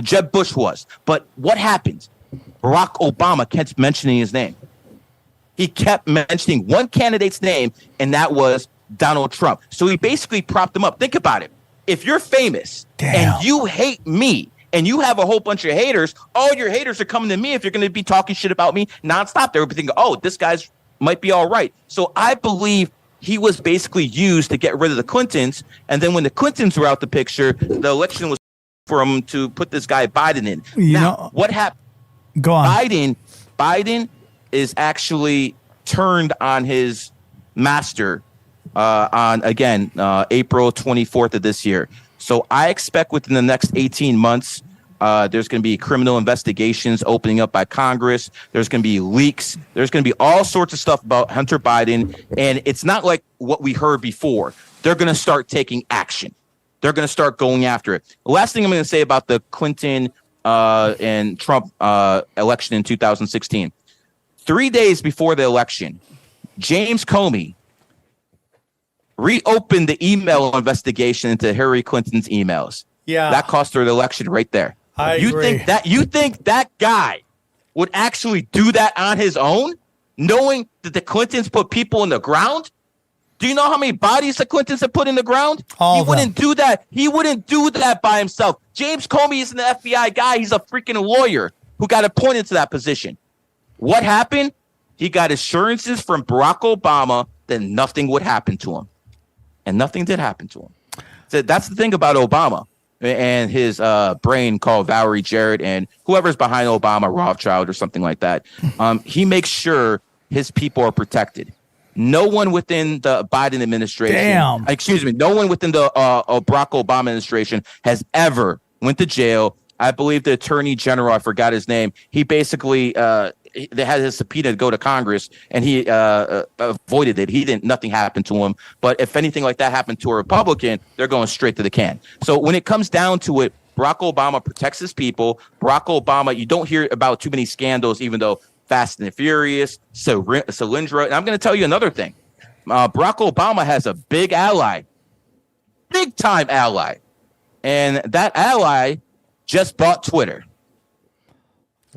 Jeb Bush was. But what happened? Barack Obama kept mentioning his name. He kept mentioning one candidate's name, and that was Donald Trump. So he basically propped him up. Think about it. If you're famous and you hate me and you have a whole bunch of haters, all your haters are coming to me if you're going to be talking shit about me nonstop. They're thinking, oh, this guy's might be all right. So I believe he was basically used to get rid of the Clintons. And then when the Clintons were out the picture, the election was for him to put this guy Biden in. Now, what happened? Go on. Biden is actually turned on his master on, again, April 24th of this year. So I expect within the next 18 months, there's going to be criminal investigations opening up by Congress. There's going to be leaks. There's going to be all sorts of stuff about Hunter Biden. And it's not like what we heard before. They're going to start taking action. They're going to start going after it. The last thing I'm going to say about the Clinton and Trump election in 2016. 3 days before the election, James Comey reopened the email investigation into Hillary Clinton's emails. Yeah, that cost her the election right there. You think that guy would actually do that on his own, knowing that the Clintons put people in the ground? Do you know how many bodies the Clintons have put in the ground? He wouldn't do that. He wouldn't do that by himself. James Comey isn't an FBI guy. He's a freaking lawyer who got appointed to that position. What happened? He got assurances from Barack Obama that nothing would happen to him. And nothing did happen to him. So that's the thing about Obama and his brain called Valerie Jarrett and whoever's behind Obama, Rothschild or something like that. He makes sure his people are protected. No one within the Biden administration, no one within the Barack Obama administration has ever went to jail. I believe the attorney general, I forgot his name, he basically they had his subpoena to go to Congress, and he avoided it. Nothing happened to him. But if anything like that happened to a Republican, they're going straight to the can. So when it comes down to it, Barack Obama protects his people. Barack Obama, you don't hear about too many scandals, even though Fast and the Furious, Solyndra. And I'm going to tell you another thing. Barack Obama has a big ally, big time ally. And that ally just bought Twitter.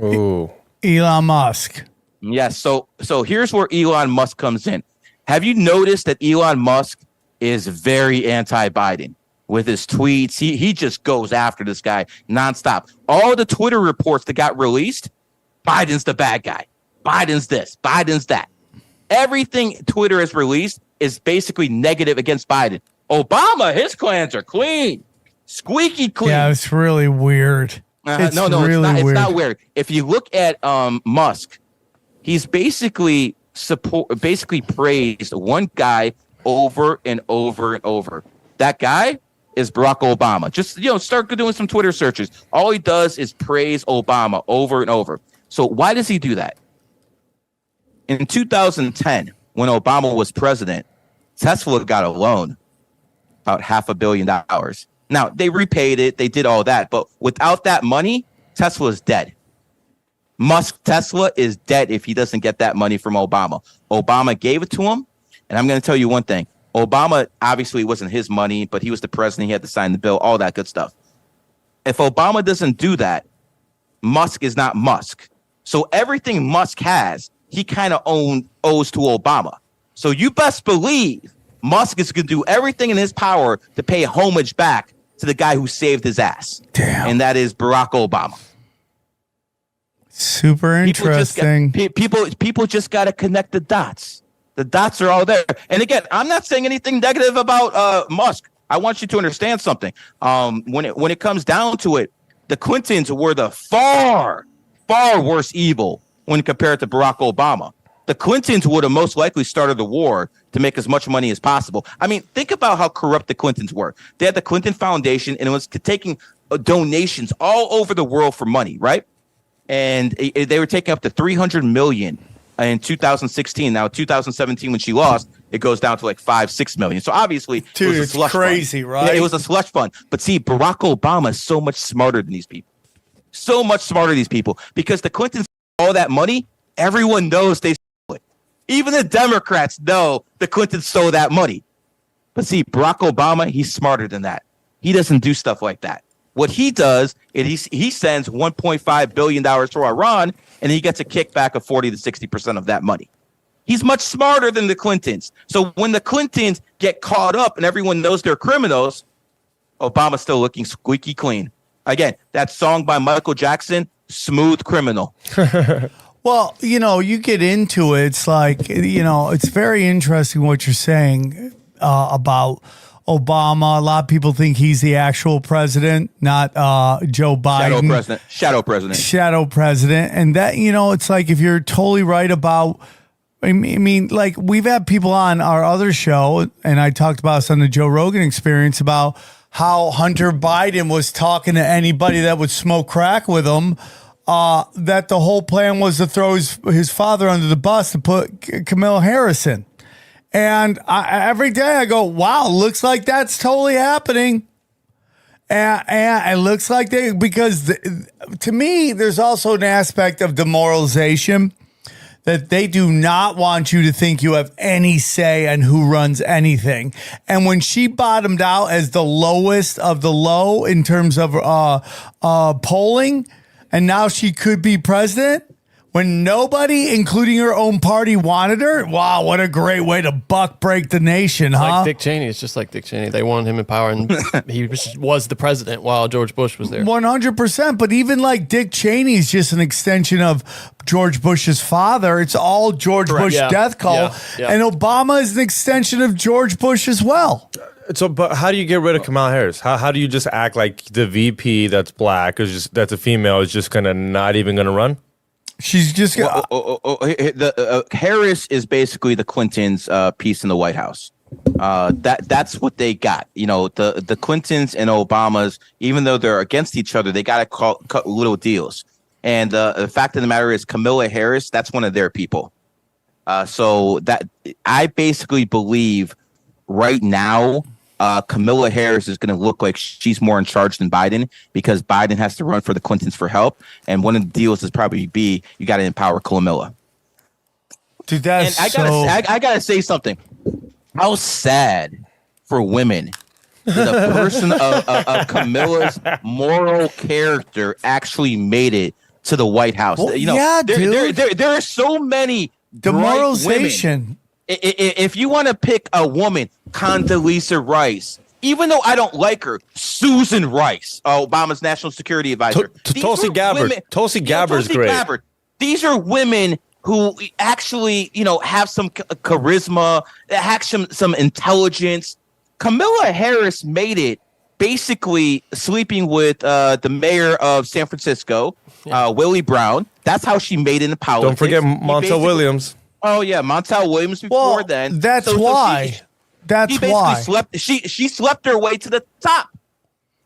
Ooh. Elon Musk. Yes. So here's where Elon Musk comes in. Have you noticed that Elon Musk is very anti-Biden with his tweets? He just goes after this guy nonstop. All the Twitter reports that got released, Biden's the bad guy. Biden's this. Biden's that. Everything Twitter has released is basically negative against Biden. Obama, his clans are clean. Squeaky clean. Yeah, it's really weird. It's really weird. It's not weird. If you look at Musk, he's basically praised one guy over and over and over. That guy is Barack Obama. Just start doing some Twitter searches. All he does is praise Obama over and over. So why does he do that? In 2010, when Obama was president, Tesla got a loan, about $500 million. Now, they repaid it. They did all that. But without that money, Tesla is dead. Tesla is dead if he doesn't get that money from Obama. Obama gave it to him. And I'm going to tell you one thing. Obama, obviously, it wasn't his money, but he was the president. He had to sign the bill, all that good stuff. If Obama doesn't do that, Musk is not Musk. So everything Musk has, he kind of owes to Obama. So you best believe Musk is going to do everything in his power to pay homage back to the guy who saved his ass. Damn. And that is Barack Obama. Super interesting. People just got to connect the dots. The dots are all there. And again, I'm not saying anything negative about Musk. I want you to understand something. When it comes down to it, the Clintons were the far worse evil when compared to Barack Obama. The Clintons would have most likely started the war to make as much money as possible. I mean, think about how corrupt the Clintons were. They had the Clinton Foundation, and it was taking donations all over the world for money, right? And they were taking up to $300 million in 2016. Now, 2017, when she lost, it goes down to like 5-6 million. So obviously, dude, it was a slush crazy, fund. right? Yeah, it was a slush fund. But see, Barack Obama is so much smarter than these people. So much smarter than these people, because the Clintons, all that money, everyone knows they stole it. Even the Democrats know the Clintons stole that money. But see, Barack Obama, he's smarter than that. He doesn't do stuff like that. What he does is he sends $1.5 billion to Iran, and he gets a kickback of 40 to 60% of that money. He's much smarter than the Clintons. So when the Clintons get caught up and everyone knows they're criminals, Obama's still looking squeaky clean. Again, that song by Michael Jackson, Smooth Criminal. Well, you get into it. It's like, it's very interesting what you're saying about Obama. A lot of people think he's the actual president, not Joe Biden. Shadow president. And that, it's like, if you're totally right about, I mean, like, we've had people on our other show, and I talked about this on the Joe Rogan Experience, about how Hunter Biden was talking to anybody that would smoke crack with him, that the whole plan was to throw his father under the bus to put Kamala Harris in. And every day I go, wow, looks like that's totally happening. And it looks like because to me, there's also an aspect of demoralization that they do not want you to think you have any say on who runs anything. And when she bottomed out as the lowest of the low in terms of polling, and now she could be president, when nobody, including her own party, wanted her, wow, what a great way to buck break the nation, it's huh? like Dick Cheney. It's just like Dick Cheney. They wanted him in power, and he was the president while George Bush was there. 100%. But even like Dick Cheney is just an extension of George Bush's father. It's all George Bush death call. Yeah. And Obama is an extension of George Bush as well. So, but how do you get rid of Kamala Harris? How do you just act like the VP that's black, that's a female, is just not even gonna run? She's just Harris is basically the Clintons' piece in the White House. That's what they got. The Clintons and Obamas, even though they're against each other, they got to cut little deals. And the fact of the matter is, Kamala Harris, that's one of their people. So that I basically believe right now, Kamala Harris is going to look like she's more in charge than Biden, because Biden has to run for the Clintons for help. And one of the deals is probably you got to empower Kamala. Dude, that's I gotta say something. How sad for women that a person of Camilla's moral character actually made it to the White House. Well, there are so many demoralization. If you want to pick a woman, Condoleezza Rice, even though I don't like her, Susan Rice, Obama's national security advisor. Tulsi Gabbard. Tulsi Gabbard's great. Gabbard. These are women who actually, have some charisma, have some intelligence. Kamala Harris made it basically sleeping with the mayor of San Francisco, Willie Brown. That's how she made it in politics. Don't forget Montel Williams. Oh yeah, Montel Williams before then. That's why. She slept her way to the top.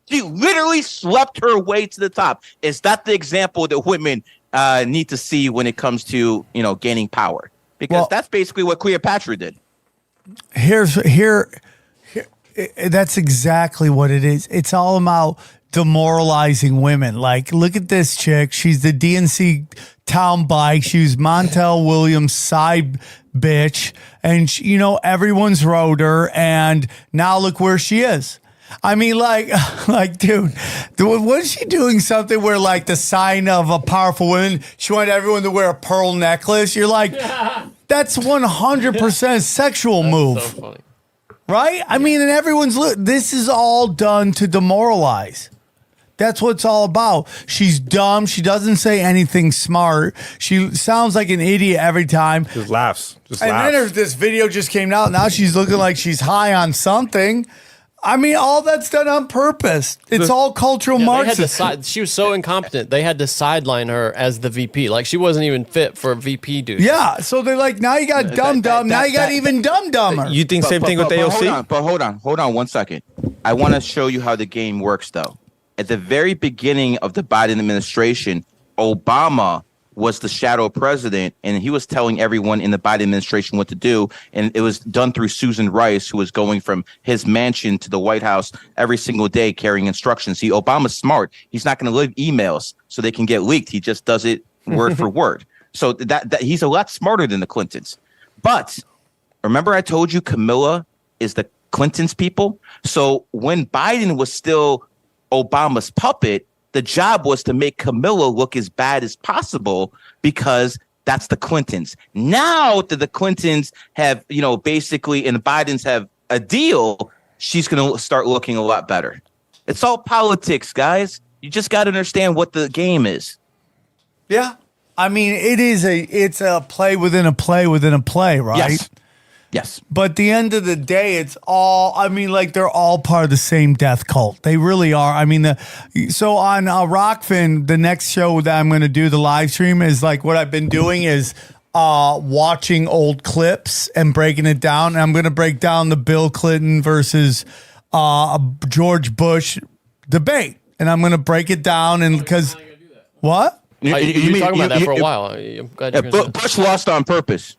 She literally slept her way to the top. Is that the example that women need to see when it comes to gaining power? Because that's basically what Cleopatra did. Here, that's exactly what it is. It's all about demoralizing women. Like, look at this chick. She's the DNC town bike. She was Montel Williams' side bitch. And, everyone's rode her. And now look where she is. I mean, dude, wasn't she doing something where, like, the sign of a powerful woman, she wanted everyone to wear a pearl necklace? You're like, that's 100% sexual move. So funny. Right? I mean, and this is all done to demoralize. That's what it's all about. She's dumb. She doesn't say anything smart. She sounds like an idiot every time. Just laughs. Then this video just came out. Now she's looking like she's high on something. I mean, all that's done on purpose. It's all cultural Marxism. She was so incompetent. They had to sideline her as the VP. Like, she wasn't even fit for a VP dude. Yeah. So they're like, now you got dumb. Now you got even dumber. You think same thing with AOC? Hold on 1 second. I want to show you how the game works, though. At the very beginning of the Biden administration, Obama was the shadow president, and he was telling everyone in the Biden administration what to do. And it was done through Susan Rice, who was going from his mansion to the White House every single day carrying instructions. See, Obama's smart. He's not going to leave emails so they can get leaked. He just does it word for word. So that he's a lot smarter than the Clintons. But remember I told you Camilla is the Clintons people? So when Biden was still Obama's puppet, the job was to make Camilla look as bad as possible because that's the Clintons. Now that the Clintons have, basically, and the Bidens have a deal, she's going to start looking a lot better. It's all politics, guys. You just got to understand what the game is. Yeah. I mean, it's a play within a play within a play, right? Yes. But at the end of the day, it's all, they're all part of the same death cult. They really are. I mean, so on Rockfin, the next show that I'm going to do, the live stream, is like what I've been doing is watching old clips and breaking it down. And I'm going to break down the Bill Clinton versus George Bush debate. And I'm going to break it down. And because, what? You've been talking about that for a while. I'm glad you're Bush lost on purpose.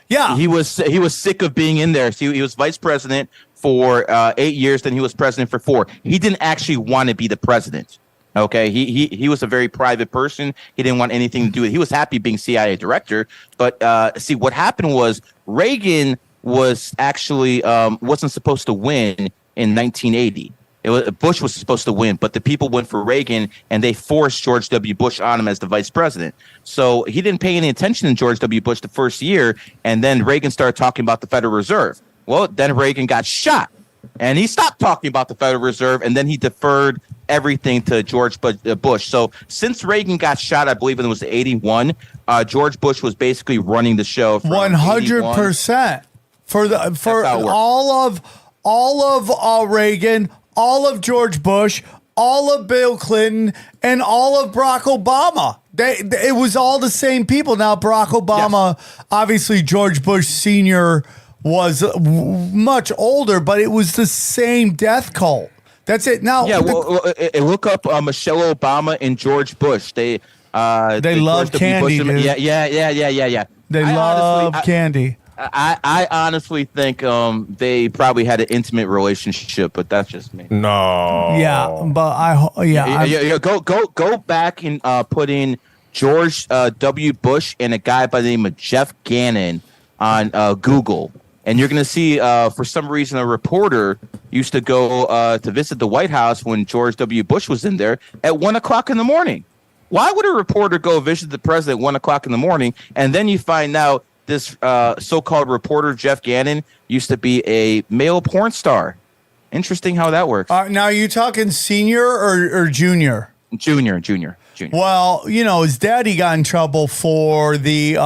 Yeah, he was sick of being in there. He was vice president for 8 years, then he was president for 4. He didn't actually want to be the president. Okay, he was a very private person. He didn't want anything to do with it. He was happy being CIA director, but see what happened was Reagan was actually wasn't supposed to win in 1980. Bush was supposed to win, but the people went for Reagan, and they forced George W. Bush on him as the vice president. So he didn't pay any attention to George W. Bush the first year, and then Reagan started talking about the Federal Reserve. Well, then Reagan got shot, and he stopped talking about the Federal Reserve, and then he deferred everything to George Bush. So since Reagan got shot, I believe it was 81, George Bush was basically running the show. 100% for all of Reagan, all of George Bush, all of Bill Clinton, and all of Barack Obama. It was all the same people. Now, Barack Obama, obviously George Bush Sr. was much older, but it was the same death cult. That's it. Now, look up Michelle Obama and George Bush. They love candy. Dude. Yeah. They love candy. I honestly think they probably had an intimate relationship, but that's just me. No. Yeah, but go back and put in George W. Bush and a guy by the name of Jeff Gannon on Google, and you're gonna see for some reason a reporter used to go to visit the White House when George W. Bush was in there at 1:00 in the morning. Why would a reporter go visit the president at 1:00 in the morning, and then you find out this so-called reporter, Jeff Gannon, used to be a male porn star. Interesting how that works. Now, are you talking senior or junior? Junior. Well, his daddy got in trouble for the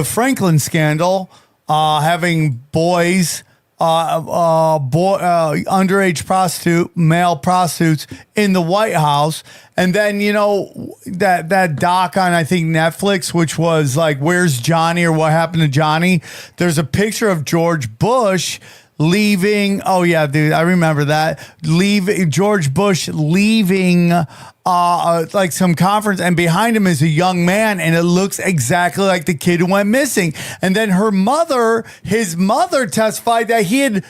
Franklin scandal, having boys, underage male prostitutes in the White House. And then, that doc on, I think, Netflix, which was like, Where's Johnny, or What Happened to Johnny? There's a picture of George Bush leaving. Oh, yeah, dude, I remember that. George Bush leaving like some conference, and behind him is a young man, and it looks exactly like the kid who went missing. And then his mother testified that he had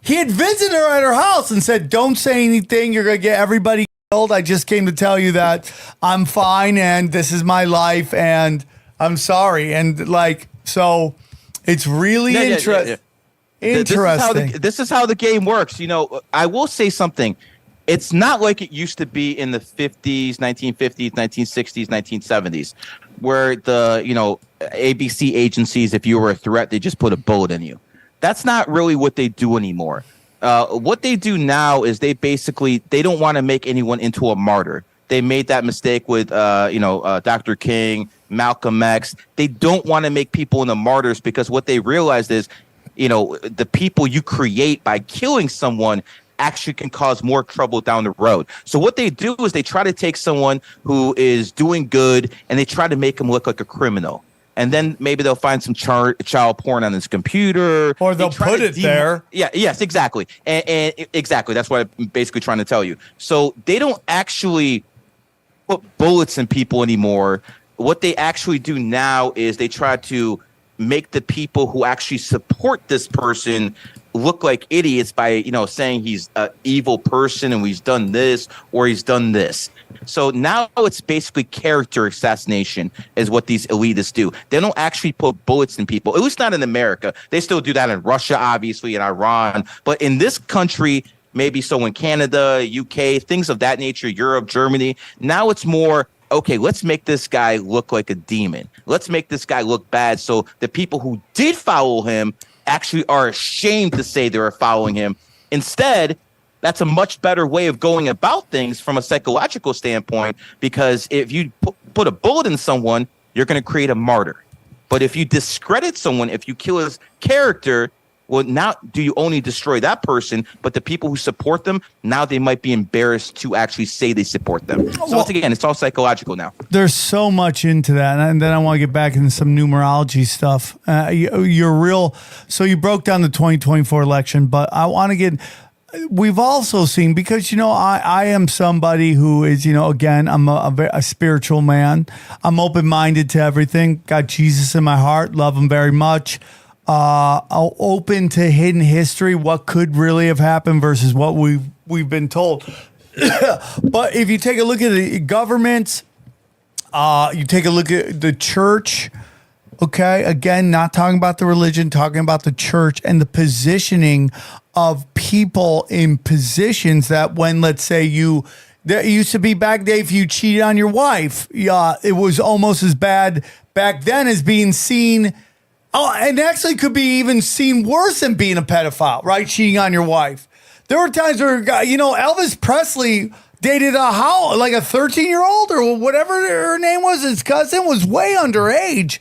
visited her at her house and said, "Don't say anything. You're going to get everybody killed. I just came to tell you that I'm fine, and this is my life, and I'm sorry." And so it's really interesting. Interesting. This is how the game works. I will say something. It's not like it used to be in the 50s, 1950s, 1960s, 1970s, where the, ABC agencies, if you were a threat, they just put a bullet in you. That's not really what they do anymore. What they do now is they don't want to make anyone into a martyr. They made that mistake with, Dr. King, Malcolm X. They don't want to make people into martyrs, because what they realized is, the people you create by killing someone actually can cause more trouble down the road. So what they do is they try to take someone who is doing good, and they try to make him look like a criminal. And then maybe they'll find some child porn on his computer, or they'll put it there. Yeah. Yes, exactly. And exactly. That's what I'm basically trying to tell you. So they don't actually put bullets in people anymore. what they actually do now is they try to make the people who actually support this person look like idiots by, saying he's an evil person and he's done this or he's done this. So now it's basically character assassination is what these elitists do. They don't actually put bullets in people, at least not in America. They still do that in Russia, obviously, in Iran. But in this country, maybe so in Canada, UK, things of that nature, Europe, Germany, now it's more, okay, let's make this guy look like a demon. Let's make this guy look bad so the people who did follow him actually are ashamed to say they were following him. Instead, that's a much better way of going about things from a psychological standpoint, because if you put a bullet in someone, you're going to create a martyr. But if you discredit someone, if you kill his character, well, now do you only destroy that person, but the people who support them, now they might be embarrassed to actually say they support them. So once again, it's all psychological now. There's so much into that. And then I want to get back into some numerology stuff. So you broke down the 2024 election, but I want to get, we've also seen, because, I am somebody who is, again, I'm a spiritual man. I'm open-minded to everything. Got Jesus in my heart. Love him very much. Open to hidden history, what could really have happened versus what we've been told. But if you take a look at the governments, you take a look at the church, okay, again, not talking about the religion, talking about the church and the positioning of people in positions that when, let's say there used to be back day, if you cheated on your wife, it was almost as bad back then as being seen. Oh, and actually could be even seen worse than being a pedophile, right? Cheating on your wife. There were times where, Elvis Presley dated a 13-year-old or whatever her name was. His cousin was way underage.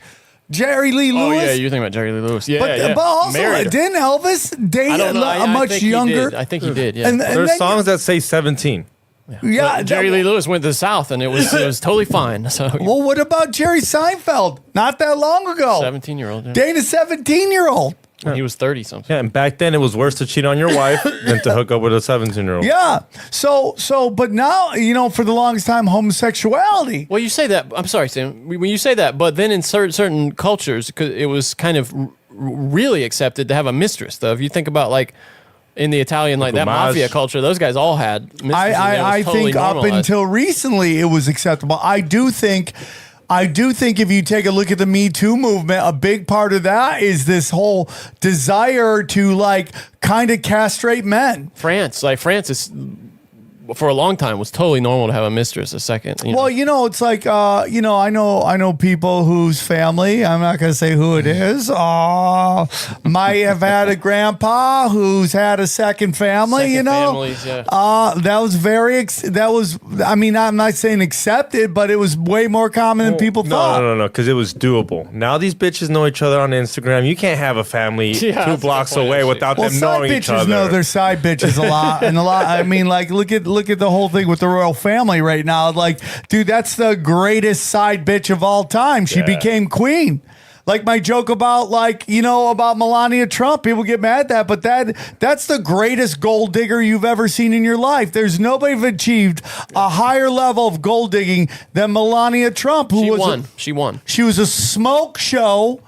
Jerry Lee Lewis. Oh, yeah, you're thinking about Jerry Lee Lewis. Yeah, but also, didn't Elvis date a much younger? I think he did, yeah. And there's songs that say 17. Yeah, Jerry Lee Lewis went to the South, and it was totally fine. So, well, what about Jerry Seinfeld? Not that long ago, 17-year-old. Yeah. Dating a 17-year-old. When he was 30 something. Yeah, and back then it was worse to cheat on your wife than to hook up with a 17-year-old. Yeah. So, but now, for the longest time, homosexuality. Well, you say that. I'm sorry, Sam. When you say that, but then in certain cultures, it was kind of really accepted to have a mistress. Though, if you think about in the Italian, that mafia culture, those guys all had mistresses. I think up until recently it was acceptable. I do think if you take a look at the Me Too movement, a big part of that is this whole desire to kind of castrate men. France is for a long time was totally normal to have a mistress a second. Well, it's like I know people whose family, I'm not going to say who it is, might have had a grandpa who's had a second family, families, yeah. I'm not saying accepted, but it was way more common than people thought. No, because it was doable. Now these bitches know each other on Instagram. You can't have a family 2 blocks away without them knowing each other. Side bitches know their side bitches a lot. And look at the whole thing with the royal family right now. Dude, that's the greatest side bitch of all time. She became queen. My joke about about Melania Trump, people get mad at that, but that's the greatest gold digger you've ever seen in your life. There's nobody who achieved a higher level of gold digging than Melania Trump, She won. She was a smoke show.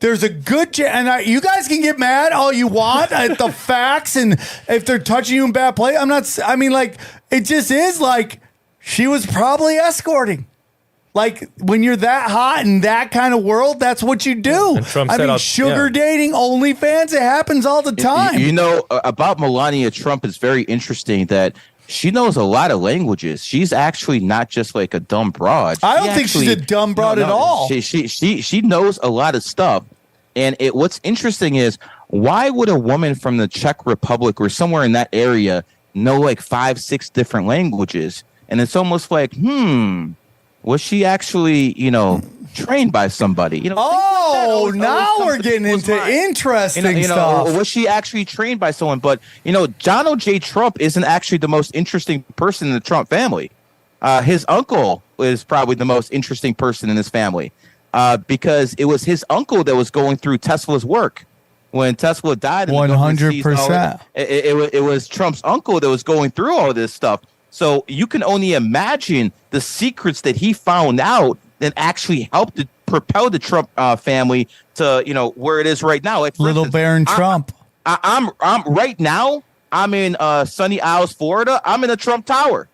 There's a good and you guys can get mad all you want at the facts and if they're touching you in bad play. It just is she was probably escorting. When you're that hot in that kind of world, that's what you do. And Trump said sugar dating, OnlyFans, it happens all the time. About Melania Trump, it's very interesting that she knows a lot of languages. She's actually not just a dumb broad. I don't think she's a dumb broad at all. She knows a lot of stuff. And what's interesting is, why would a woman from the Czech Republic or somewhere in that area know 5-6 different languages? And it's almost was she actually, trained by somebody? Now we're getting into interesting stuff. Was she actually trained by someone? But, Donald J. Trump isn't actually the most interesting person in the Trump family. His uncle is probably the most interesting person in his family because it was his uncle that was going through Tesla's work. When Tesla died, 100%. It was Trump's uncle that was going through all this stuff. So you can only imagine the secrets that he found out that actually helped to propel the Trump family to, where it is right now. Like, Little Baron Trump. I'm right now. I'm in Sunny Isles, Florida. I'm in a Trump Tower.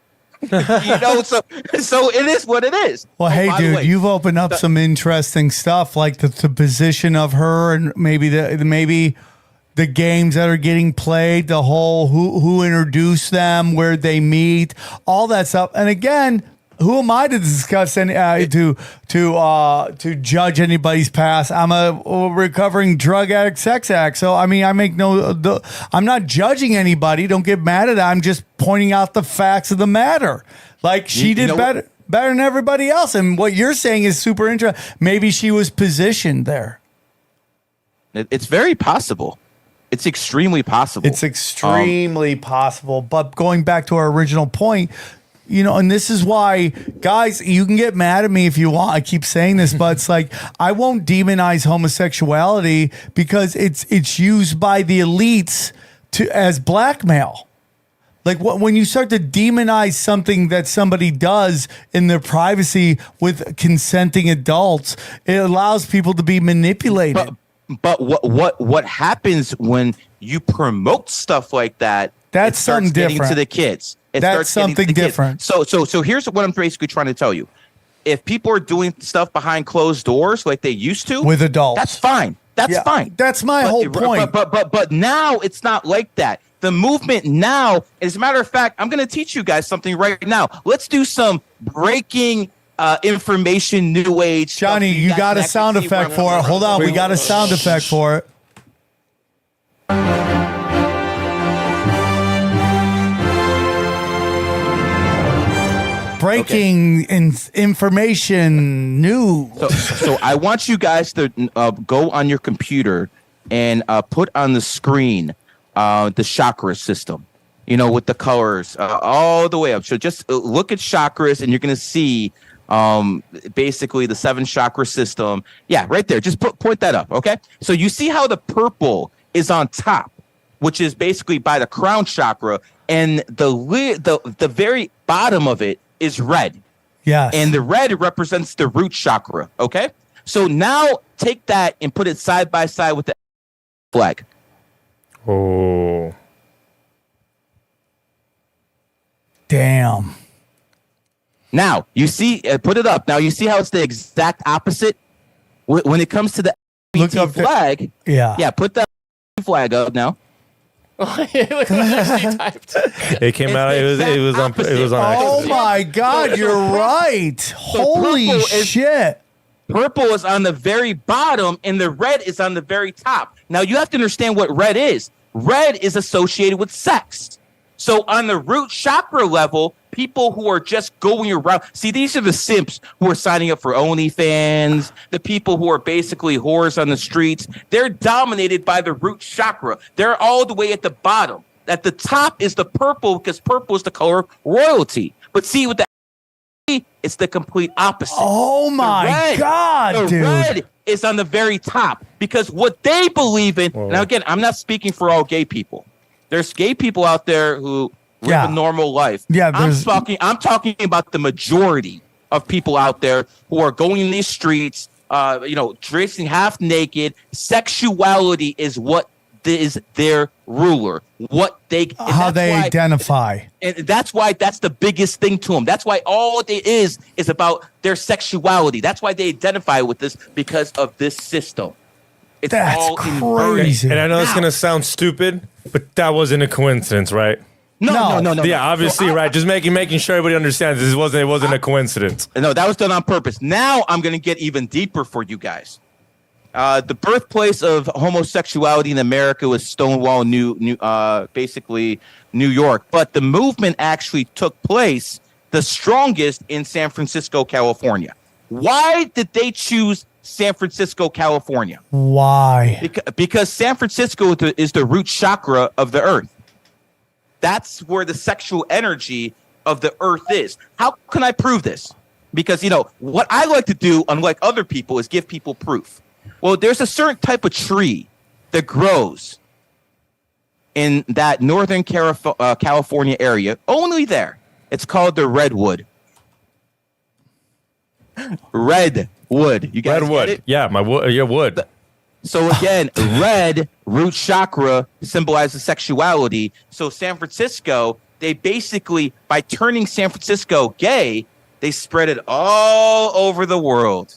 So it is what it is. Well, hey, dude, you've opened up some interesting stuff, like the position of her, and maybe the games that are getting played, the whole who introduced them, where they meet, all that stuff. And again, who am I to discuss any to judge anybody's past? I'm a recovering drug addict, sex addict. So I mean, I'm not judging anybody. Don't get mad at it. I'm just pointing out the facts of the matter. Like she did better than everybody else. And what you're saying is super interesting. Maybe she was positioned there. It's very possible. It's extremely possible. It's extremely possible. But going back to our original point, and this is why, guys, you can get mad at me if you want. I keep saying this, but it's like, I won't demonize homosexuality because it's used by the elites as blackmail. Like when you start to demonize something that somebody does in their privacy with consenting adults, it allows people to be manipulated. But what happens when you promote stuff like that? That's something different to the kids. That's something different. So here's what I'm basically trying to tell you. If people are doing stuff behind closed doors like they used to with adults, that's fine. That's fine. That's my whole point. But now it's not like that. The movement now, as a matter of fact, I'm going to teach you guys something right now. Let's do some breaking information, new age. Johnny, you got a sound effect for it. Hold on, we got a sound effect for it. Breaking information news. So I want you guys to go on your computer and put on the screen the chakra system, with the colors all the way up. So just look at chakras and you're going to see basically the 7 chakra system. Yeah, right there. Just point that up. Okay. So you see how the purple is on top, which is basically by the crown chakra, and the very bottom of it is red. Yes. And the red represents the root chakra. Okay. So now take that and put it side by side with the flag. Oh. Damn. Now, you see, put it up. Now, you see how it's the exact opposite? When it comes to the LGBT flag, yeah, put that flag up now. It came out. It was on. Oh my God, you're right. Holy shit. Purple is on the very bottom and the red is on the very top. Now, you have to understand what red is. Red is associated with sex. So on the root chakra level, people who are just going around, see, these are the simps who are signing up for OnlyFans, the people who are basically whores on the streets. They're dominated by the root chakra. They're all the way at the bottom. At the top is the purple, because purple is the color of royalty. But see, with the it's the complete opposite. Oh my God, dude. Red is on the very top, because what they believe in. Whoa. Now, again, I'm not speaking for all gay people. There's gay people out there who live a normal life. Yeah, I'm talking about the majority of people out there who are going in these streets, dressing half naked. Sexuality is what is their ruler. How they identify. And that's why that's the biggest thing to them. That's why all it is about their sexuality. That's why they identify with this, because of this system. It's that's all crazy. And I know it's going to sound stupid, but that wasn't a coincidence, right? No. Yeah, obviously, right. Just making sure everybody understands it wasn't a coincidence. No, that was done on purpose. Now I'm going to get even deeper for you guys. The birthplace of homosexuality in America was Stonewall, basically New York. But the movement actually took place the strongest in San Francisco, California. Why did they choose San Francisco, California? Why? Because San Francisco is the root chakra of the earth. That's where the sexual energy of the earth is. How can I prove this? Because, what I like to do, unlike other people, is give people proof. Well, there's a certain type of tree that grows in that Northern California area, only there. It's called the redwood. Red wood. You guys Red get wood. it? Yeah, my wood. Your wood. So again, red root chakra symbolizes sexuality. So San Francisco, they basically, by turning San Francisco gay, they spread it all over the world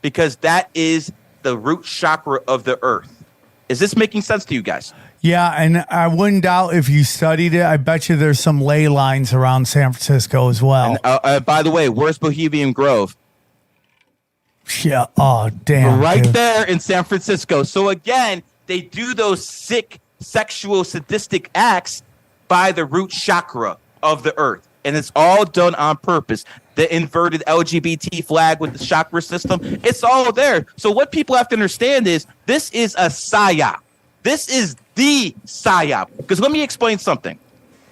because that is the root chakra of the earth. Is this making sense to you guys? Yeah, and I wouldn't doubt if you studied it. I bet you there's some ley lines around San Francisco as well. And, by the way, where's Bohemian Grove? Yeah. Oh, damn. Right dude. there in San Francisco. So again, they do those sick, sexual, sadistic acts by the root chakra of the earth. And it's all done on purpose. The inverted LGBT flag with the chakra system, it's all there. So what people have to understand is this is a psyop. This is the psyop. Because let me explain something.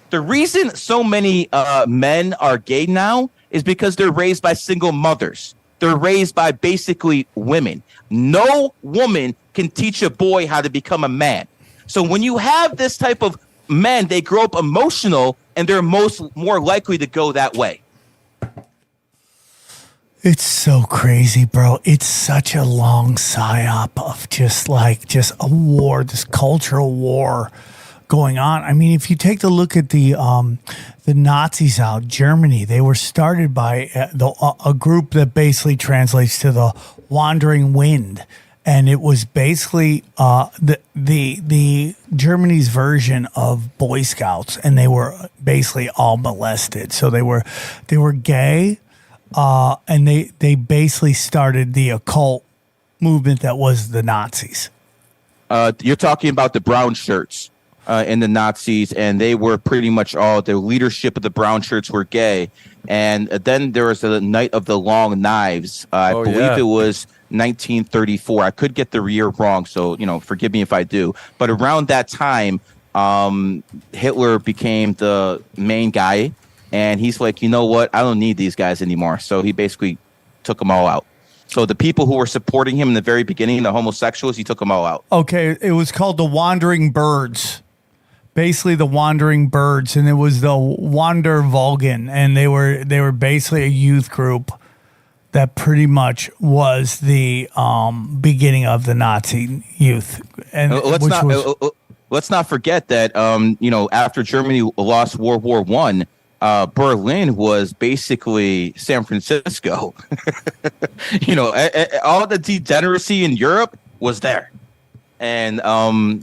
The reason so many men are gay now is because they're raised by single mothers. They're raised by basically women. No woman can teach a boy how to become a man. So when you have this type of men, they grow up emotional and they're more likely to go that way. It's so crazy, bro. It's such a long psyop of just a war, this cultural war going on. I mean, if you take a look at the Nazis out Germany, they were started by a group that basically translates to the wandering wind. And it was basically the Germany's version of Boy Scouts, and they were basically all molested. So they were gay. And they basically started the occult movement that was the Nazis. You're talking about the brown shirts in the Nazis, and they were pretty much all the leadership of the brown shirts were gay. And then there was the Night of the Long Knives. I believe it was 1934. I could get the year wrong, so forgive me if I do. But around that time, Hitler became the main guy. And he's like, you know what? I don't need these guys anymore. So he basically took them all out. So the people who were supporting him in the very beginning, the homosexuals, he took them all out. Okay, it was called the Wandering Birds. Basically, the Wandering Birds, and it was the Wandervolgen, and they were basically a youth group that pretty much was the beginning of the Nazi youth. And let's not forget that after Germany lost World War I. Berlin was basically San Francisco. All the degeneracy in Europe was there. And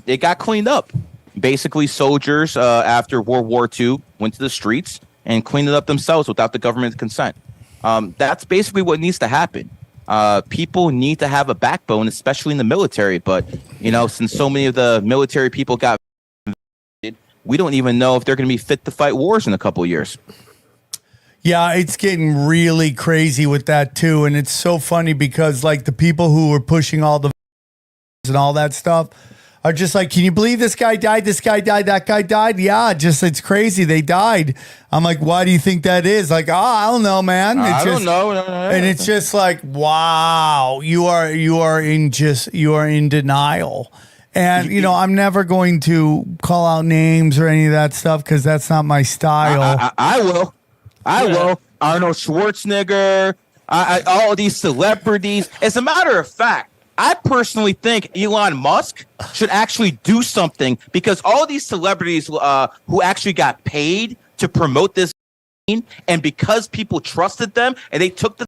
it got cleaned up. Basically, soldiers after World War II went to the streets and cleaned it up themselves without the government's consent. That's basically what needs to happen. People need to have a backbone, especially in the military. But, since so many of the military people got we don't even know if they're going to be fit to fight wars in a couple of years. Yeah, it's getting really crazy with that too. And it's so funny because the people who were pushing all the and all that stuff are just like, can you believe this guy died? This guy died. That guy died. Yeah, it's crazy. They died. I'm like, why do you think that is? I don't know, man. I don't know. And it's just like, wow, you are in denial. And, I'm never going to call out names or any of that stuff because that's not my style. I will. Arnold Schwarzenegger, all these celebrities. As a matter of fact, I personally think Elon Musk should actually do something because all these celebrities who actually got paid to promote this and because people trusted them and they took the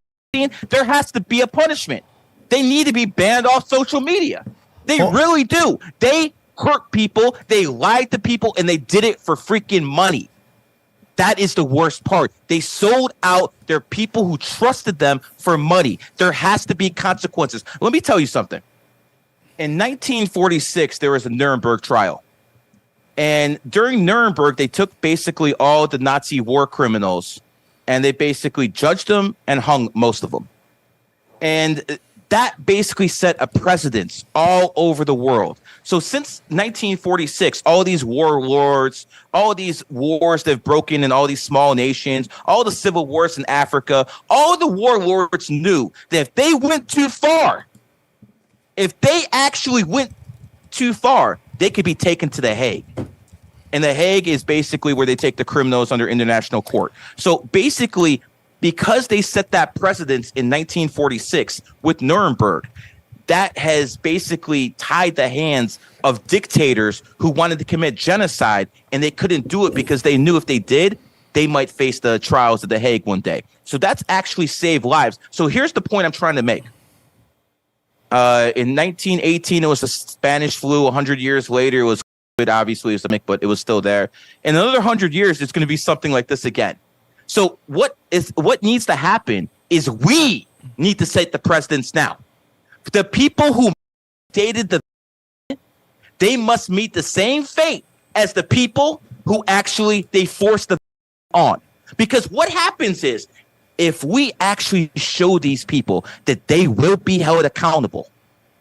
there has to be a punishment. They need to be banned off social media. They really do. They hurt people, they lied to people, and they did it for freaking money. That is the worst part. They sold out their people who trusted them for money. There has to be consequences. Let me tell you something. In 1946, there was a Nuremberg trial. And during Nuremberg, they took basically all the Nazi war criminals, and they basically judged them and hung most of them. And that basically set a precedence all over the world. So since 1946, all these warlords, all these wars that have broken in all these small nations, all the civil wars in Africa, all the warlords knew that if they went too far, if they actually went too far, they could be taken to The Hague. And The Hague is basically where they take the criminals under international court. So basically, because they set that precedence in 1946 with Nuremberg, that has basically tied the hands of dictators who wanted to commit genocide, and they couldn't do it because they knew if they did, they might face the trials at The Hague one day. So that's actually saved lives. So here's the point I'm trying to make. In 1918, it was the Spanish flu. 100 years later, it was COVID. Obviously, it was a mix, but it was still there. In another 100 years, it's going to be something like this again. So what needs to happen is we need to set the precedence now. The people who dated they must meet the same fate as the people who actually they forced the on. Because what happens is, if we actually show these people that they will be held accountable,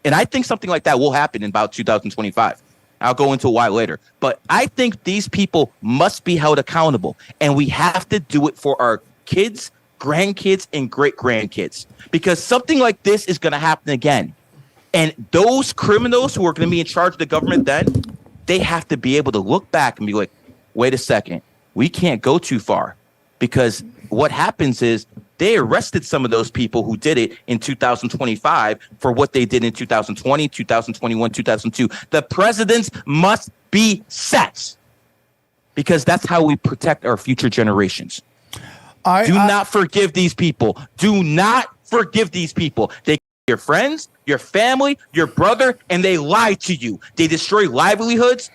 and I think something like that will happen in about 2025. I'll go into why later. But I think these people must be held accountable, and we have to do it for our kids, grandkids, and great-grandkids, because something like this is going to happen again. And those criminals who are going to be in charge of the government then, they have to be able to look back and be like, wait a second, we can't go too far. Because what happens is they arrested some of those people who did it in 2025 for what they did in 2020, 2021, 2002. The precedents must be set, because that's how we protect our future generations. Do not forgive these people. Do not forgive these people. They your friends, your family, your brother, and they lie to you. They destroy livelihoods.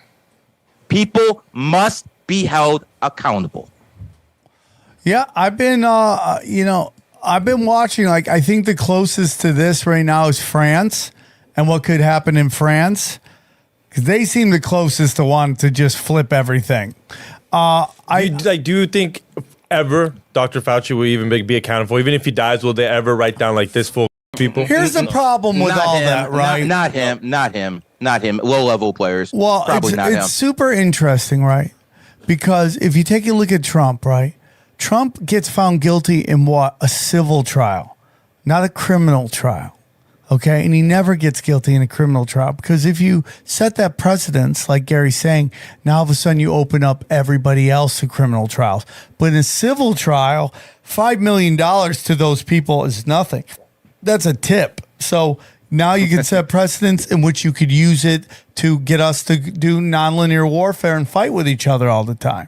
People must be held accountable. Yeah, I've been, I've been watching. Like, I think the closest to this right now is France, and what could happen in France, because they seem the closest to want to just flip everything. Do you think ever Dr. Fauci will even be accountable? Even if he dies, will they ever write down like this full people? Here's the problem with all that, right? Not him. Low-level players. Well, probably not him. It's super interesting, right? Because if you take a look at Trump, right? Trump gets found guilty in what? A civil trial, not a criminal trial. Okay. And he never gets guilty in a criminal trial, because if you set that precedence, like Gary's saying, now all of a sudden you open up everybody else to criminal trials. But in a civil trial, $5 million to those people is nothing. That's a tip. So now you can set precedents in which you could use it to get us to do nonlinear warfare and fight with each other all the time.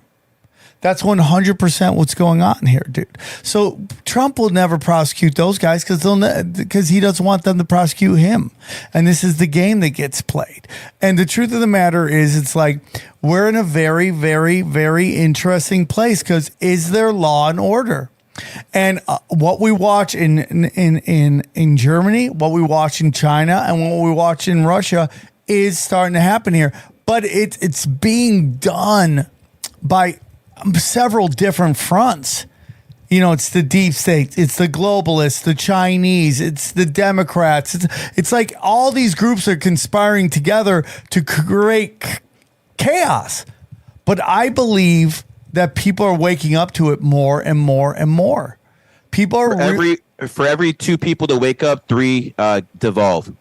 That's 100% what's going on here, dude. So Trump will never prosecute those guys because he doesn't want them to prosecute him. And this is the game that gets played. And the truth of the matter is, it's like we're in a very, very, very interesting place, because is there law and order? And what we watch in Germany, what we watch in China, and what we watch in Russia is starting to happen here. But it's being done by several different fronts. It's the deep state, it's the globalists, the Chinese, it's the Democrats. It's like all these groups are conspiring together to create chaos. But I believe that people are waking up to it more and more and more. People are for every two people to wake up, three devolve.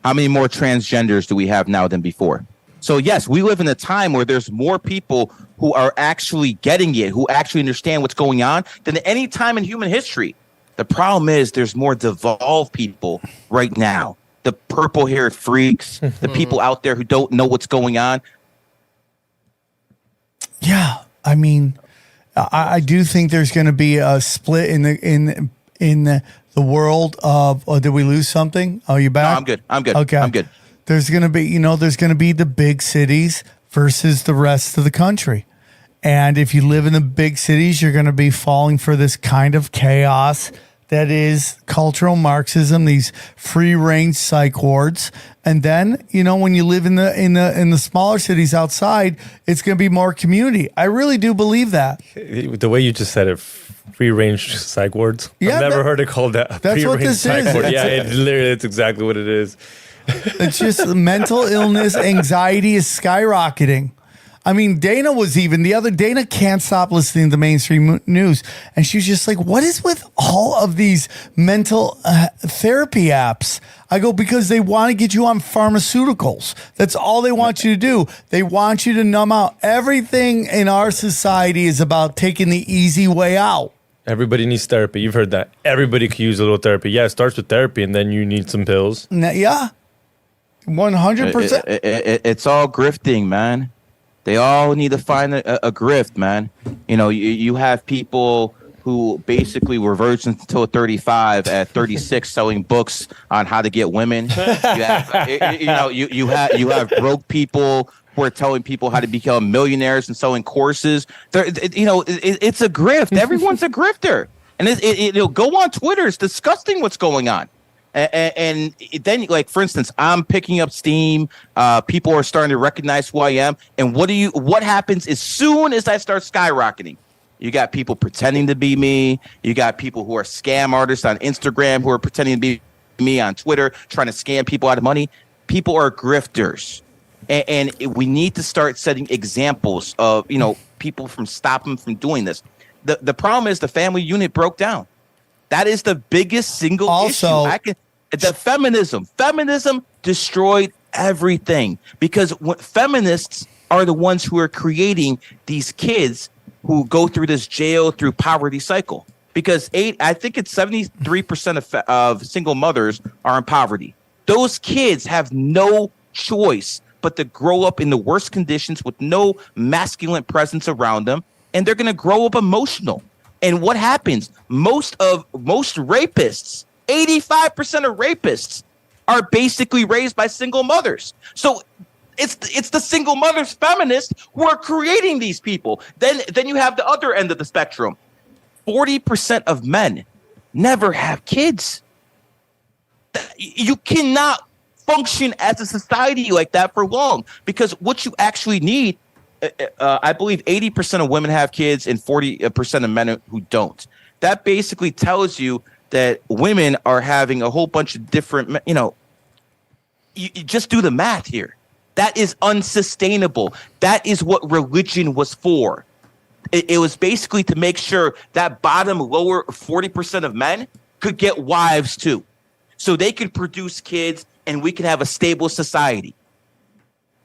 How many more transgenders do we have now than before? So yes, we live in a time where there's more people who are actually getting it, who actually understand what's going on, than at any time in human history. The problem is there's more devolved people right now. The purple-haired freaks, the people out there who don't know what's going on. Yeah, I mean, I do think there's going to be a split in the world of. Oh, did we lose something? Oh, you back? No, I'm good. Okay, I'm good. There's going to be the big cities versus the rest of the country. And if you live in the big cities, you're going to be falling for this kind of chaos that is cultural Marxism, these free range psych wards. And then, when you live in the smaller cities outside, it's going to be more community. I really do believe that. The way you just said it, free range psych wards. Yeah, I've never heard it called that. That's what this is. Ward. Yeah, it's exactly what it is. It's just mental illness, anxiety is skyrocketing. I mean, Dana can't stop listening to the mainstream news. And she was just like, what is with all of these mental therapy apps? I go, because they want to get you on pharmaceuticals. That's all they want you to do. They want you to numb out. Everything in our society is about taking the easy way out. Everybody needs therapy. You've heard that. Everybody could use a little therapy. Yeah, it starts with therapy, and then you need some pills. Yeah, 100%. It's all grifting, man. They all need to find a grift, man. You know, you have people who basically were virgins until 35 at 36 selling books on how to get women. You have broke people who are telling people how to become millionaires and selling courses. It's a grift. Everyone's a grifter. And it'll go on Twitter. It's disgusting what's going on. And then, like, for instance, I'm picking up steam. People are starting to recognize who I am. And what happens as soon as I start skyrocketing? You got people pretending to be me. You got people who are scam artists on Instagram who are pretending to be me on Twitter, trying to scam people out of money. People are grifters. And we need to start setting examples of, people from stopping from doing this. The problem is the family unit broke down. That is the biggest single issue. The feminism destroyed everything because feminists are the ones who are creating these kids who go through this jail through poverty cycle. Because I think it's 73% of single mothers are in poverty. Those kids have no choice but to grow up in the worst conditions with no masculine presence around them, and they're going to grow up emotional. And what happens? Most rapists, 85% of rapists, are basically raised by single mothers. So it's the single mothers feminists who are creating these people. Then you have the other end of the spectrum. 40% of men never have kids. You cannot function as a society like that for long, because what you actually need, I believe 80% of women have kids and 40% of men who don't. That basically tells you that women are having a whole bunch of different, you just do the math here. That is unsustainable. That is what religion was for. It was basically to make sure that lower 40% of men could get wives too, so they could produce kids and we could have a stable society.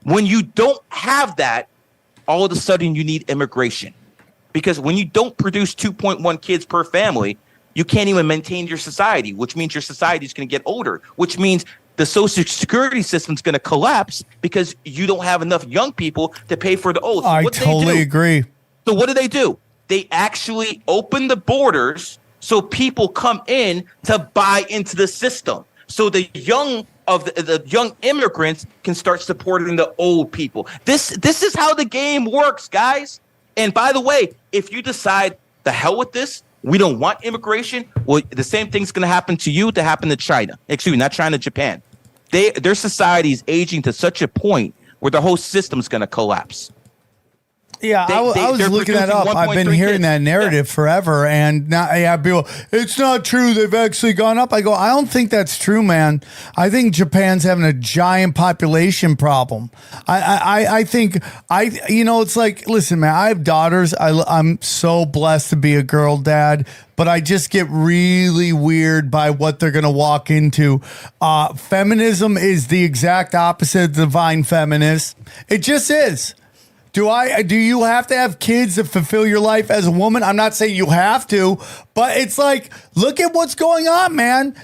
When you don't have that, all of a sudden you need immigration, because when you don't produce 2.1 kids per family, you can't even maintain your society, which means your society is going to get older, which means the social security system is going to collapse because you don't have enough young people to pay for the old. So I totally agree. So what do? They actually open the borders so people come in to buy into the system. So the young immigrants can start supporting the old people. This is how the game works, guys. And by the way, if you decide the hell with this, we don't want immigration, well, the same thing's going to happen to you to happen to China. Excuse me, not China, Japan. Their society is aging to such a point where the whole system's going to collapse. Yeah, I was looking that up. I've been hearing that narrative forever, and now people, it's not true. They've actually gone up. I go, I don't think that's true, man. I think Japan's having a giant population problem. I think it's like, listen, man, I have daughters. I'm so blessed to be a girl dad, but I just get really weird by what they're going to walk into. Feminism is the exact opposite of divine feminist. It just is. Do you have to have kids to fulfill your life as a woman? I'm not saying you have to, but it's like, look at what's going on, man.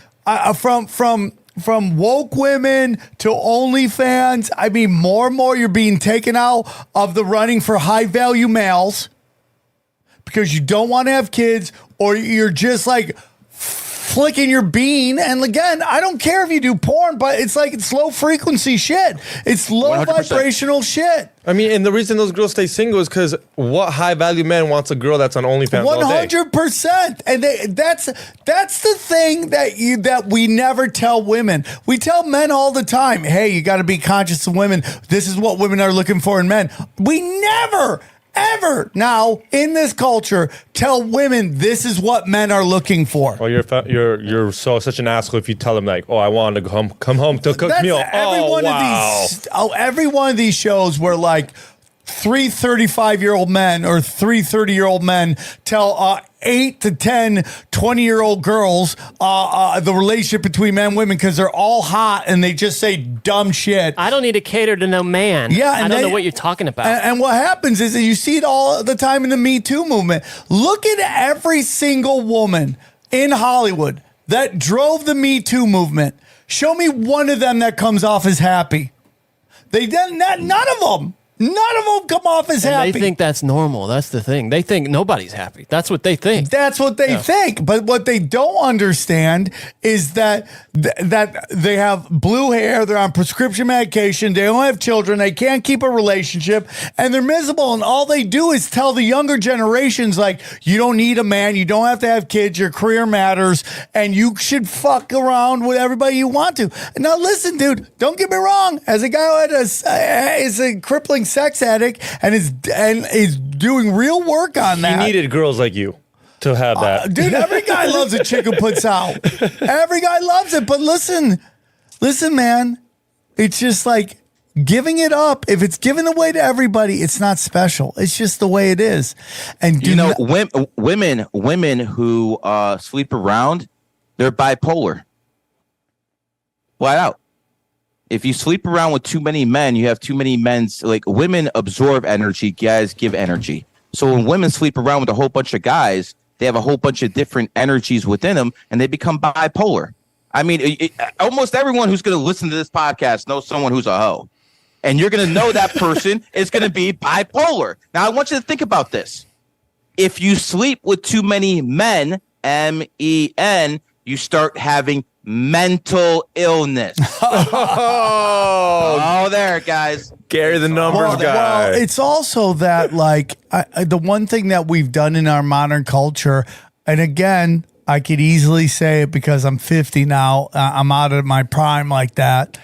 From woke women to OnlyFans. I mean, more and more you're being taken out of the running for high value males because you don't want to have kids, or you're just like flicking your bean. And again, I don't care if you do porn, but it's like it's low frequency shit. It's low 100%. Vibrational shit. I mean, and the reason those girls stay single is because what high value man wants a girl that's on OnlyFans 100%. And that's the thing that we never tell women. We tell men all the time, hey, you got to be conscious of women. This is what women are looking for in men. We never ever now in this culture tell women this is what men are looking for. Oh, you're such an asshole if you tell them like, oh, I want to come home to cook meal. Every one of these shows where like three 35-year-old men or three 30-year-old men tell 8 to 10 20-year-old girls the relationship between men and women because they're all hot and they just say dumb shit. I don't need to cater to no man. Yeah, I don't know what you're talking about. And what happens is that you see it all the time in the Me Too movement. Look at every single woman in Hollywood that drove the Me Too movement. Show me one of them that comes off as happy. None of them. None of them come off as happy. They think that's normal. That's the thing. They think nobody's happy. That's what they think. That's what they think. But what they don't understand is that they have blue hair, they're on prescription medication, they don't have children, they can't keep a relationship, and they're miserable. And all they do is tell the younger generations, like, you don't need a man, you don't have to have kids, your career matters, and you should fuck around with everybody you want to. Now, listen, dude, don't get me wrong. As a guy who is a crippling sex addict and is doing real work on that. He needed girls like you to have that. Dude, every guy loves a chick who puts out. Every guy loves it. But listen, man, it's just like giving it up. If it's given away to everybody, it's not special. It's just the way it is. And women who sleep around, they're bipolar. Flat out. If you sleep around with too many men, you have too many men's, like, women absorb energy, guys give energy. So when women sleep around with a whole bunch of guys, they have a whole bunch of different energies within them and they become bipolar. I mean, almost everyone who's going to listen to this podcast knows someone who's a hoe. And you're going to know that person is going to be bipolar. Now, I want you to think about this. If you sleep with too many men, men, you start having mental illness. There, guys. Gary, the numbers guy. Well, it's also that, like, the one thing that we've done in our modern culture, and again, I could easily say it because I'm 50 now. I'm out of my prime like that.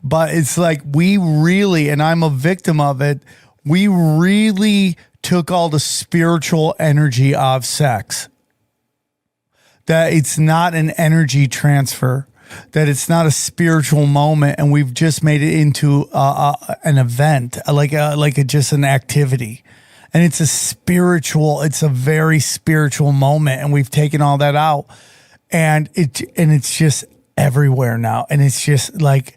But it's like we really, and I'm a victim of it, we really took all the spiritual energy of sex. That it's not an energy transfer, that it's not a spiritual moment, and we've just made it into an event, just an activity, and it's a very spiritual moment, and we've taken all that out, and it's just everywhere now, and it's just like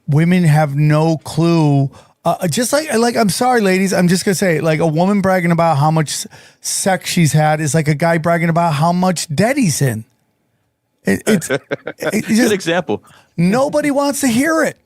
women have no clue. Just like I'm sorry, ladies, I'm just gonna say, like, a woman bragging about how much sex she's had is like a guy bragging about how much debt he's in. It's good example. Nobody wants to hear it.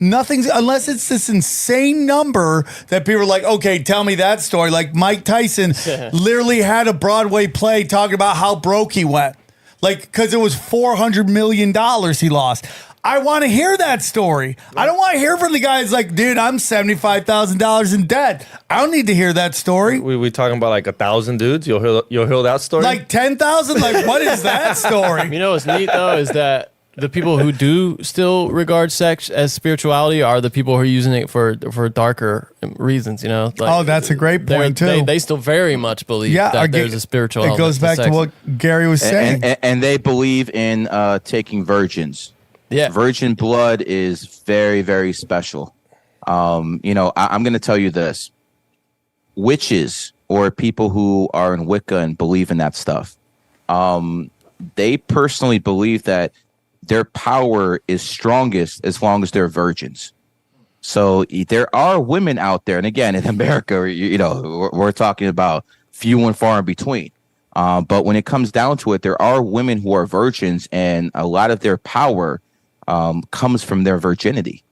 Unless it's this insane number that people are like, okay, tell me that story. Like Mike Tyson literally had a Broadway play talking about how broke he went, like, because it was $400 million he lost. I want to hear that story. I don't want to hear from the guys like, dude, I'm $75,000 in debt. I don't need to hear that story. We talking about like 1,000 dudes? You'll hear that story? Like 10,000? Like, what is that story? You know what's neat, though, is that the people who do still regard sex as spirituality are the people who are using it for darker reasons, you know? Like, that's a great point, too. They still very much believe that there's a spiritual element. It goes back to what Gary was saying. And they believe in taking virgins. Yeah. Virgin blood is very, very special. I'm going to tell you this. Witches or people who are in Wicca and believe in that stuff, they personally believe that their power is strongest as long as they're virgins. So there are women out there, and again, in America, we're talking about few and far in between. But when it comes down to it, there are women who are virgins, and a lot of their power comes from their virginity.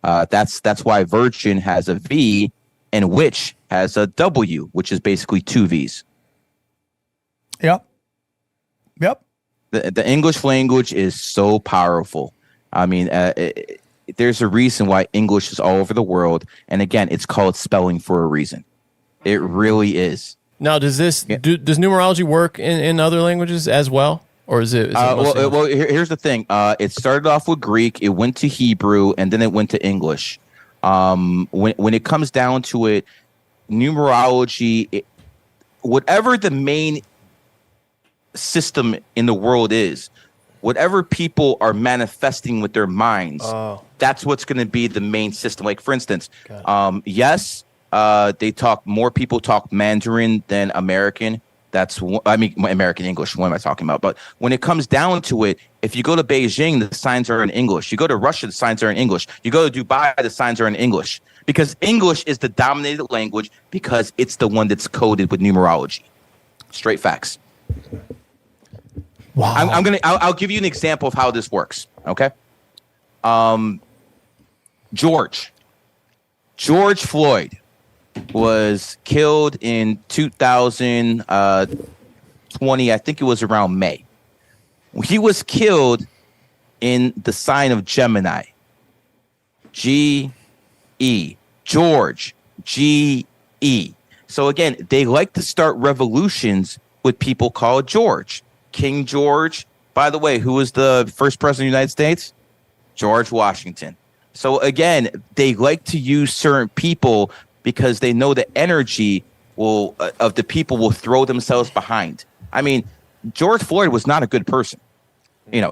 That's why virgin has a V and witch has a W, which is basically two V's. Yep. The English language is so powerful. I mean, there's a reason why English is all over the world. And again, it's called spelling for a reason. It really is. Now, does numerology work in other languages as well? Or is it well, here's the thing. It started off with Greek, it went to Hebrew, and then it went to English. When it comes down to it, numerology, whatever the main system in the world is, whatever people are manifesting with their minds, that's what's going to be the main system. Like, for instance, yes, more people talk Mandarin than American. American English. What am I talking about? But when it comes down to it, if you go to Beijing, the signs are in English. You go to Russia, the signs are in English. You go to Dubai, the signs are in English. Because English is the dominated language because it's the one that's coded with numerology. Straight facts. Wow. I'll give you an example of how this works. Okay. George Floyd was killed in 2020. I think it was around May. He was killed in the sign of Gemini. G-E. George. G-E. So again, they like to start revolutions with people called George. King George. By the way, who was the first president of the United States? George Washington. So again, they like to use certain people because they know the energy of the people will throw themselves behind. I mean, George Floyd was not a good person.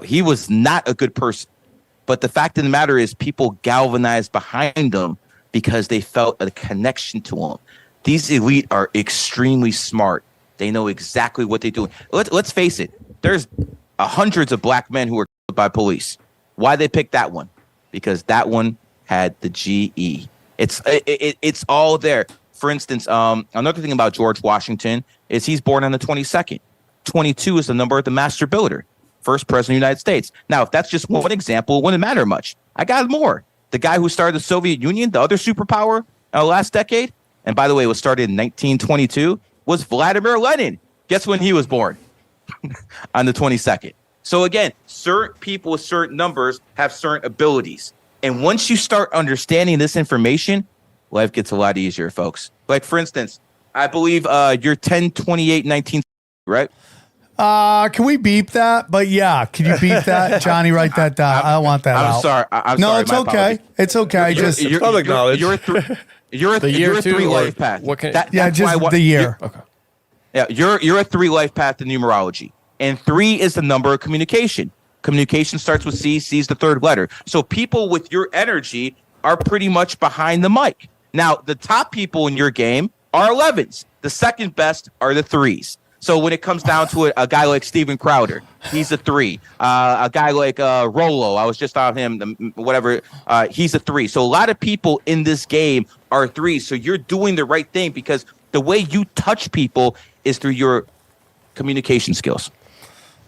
He was not a good person. But the fact of the matter is people galvanized behind them because they felt a connection to him. These elite are extremely smart. They know exactly what they're doing. Let's face it. There's hundreds of black men who were killed by police. Why they picked that one? Because that one had the GE. It's all there. For instance, another thing about George Washington is he's born on the 22nd. 22 is the number of the master builder, first president of the United States. Now, if that's just one example, it wouldn't matter much. I got more. The guy who started the Soviet Union, the other superpower last decade, and by the way, it was started in 1922, was Vladimir Lenin. Guess when he was born? On the 22nd. So again, certain people with certain numbers have certain abilities. And once you start understanding this information, life gets a lot easier, folks. Like, for instance, I believe you're 10/28/19, right? Can we beep that? But yeah, can you beep that? Johnny, write that down. I don't want that out. I'm sorry. No, sorry. it's okay. It's okay. You're public knowledge. You're a three life path. Just the year. Okay. Yeah, you're a 3 life path to numerology. And 3 is the number of communication. Communication starts with C. C is the third letter. So people with your energy are pretty much behind the mic. Now, the top people in your game are 11s. The second best are the 3s. So when it comes down to it, a guy like Steven Crowder, he's a 3. A guy like Rolo, I was just on him, whatever, he's a 3. So a lot of people in this game are 3s. So you're doing the right thing because the way you touch people is through your communication skills.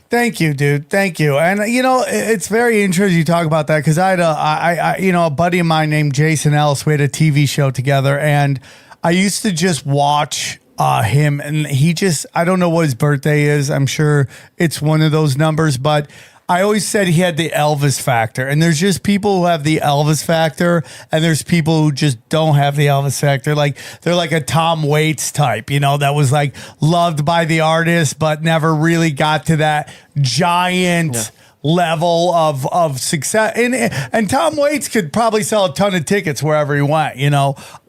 Thank you, dude. Thank you. And it's very interesting you talk about that because I had a buddy of mine named Jason Ellis. We had a TV show together, and I used to just watch him, and I don't know what his birthday is. I'm sure it's one of those numbers, but I always said he had the Elvis factor, and there's just people who have the Elvis factor, and there's people who just don't have the Elvis factor. Like they're like a Tom Waits type, that was like loved by the artist, but never really got to that giant level of success. And Tom Waits could probably sell a ton of tickets wherever he went.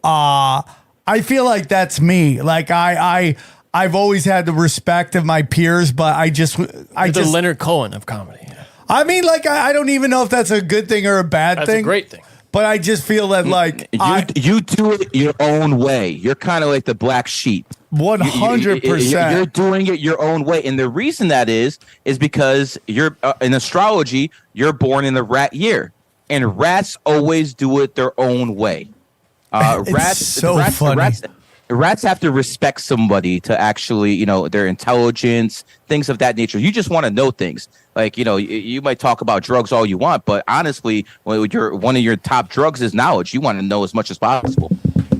I feel like that's me. Like I've always had the respect of my peers, but the Leonard Cohen of comedy. I mean, like, I don't even know if that's a good thing or a bad thing. That's a great thing. But I just feel that, like, you do it your own way. You're kind of like the black sheep. 100%. You're doing it your own way. And the reason that is because you're in astrology, you're born in the rat year. And rats always do it their own way. Rats Rats have to respect somebody to actually, their intelligence, things of that nature. You just want to know things. Like, you might talk about drugs all you want, but honestly, one of your top drugs is knowledge. You want to know as much as possible.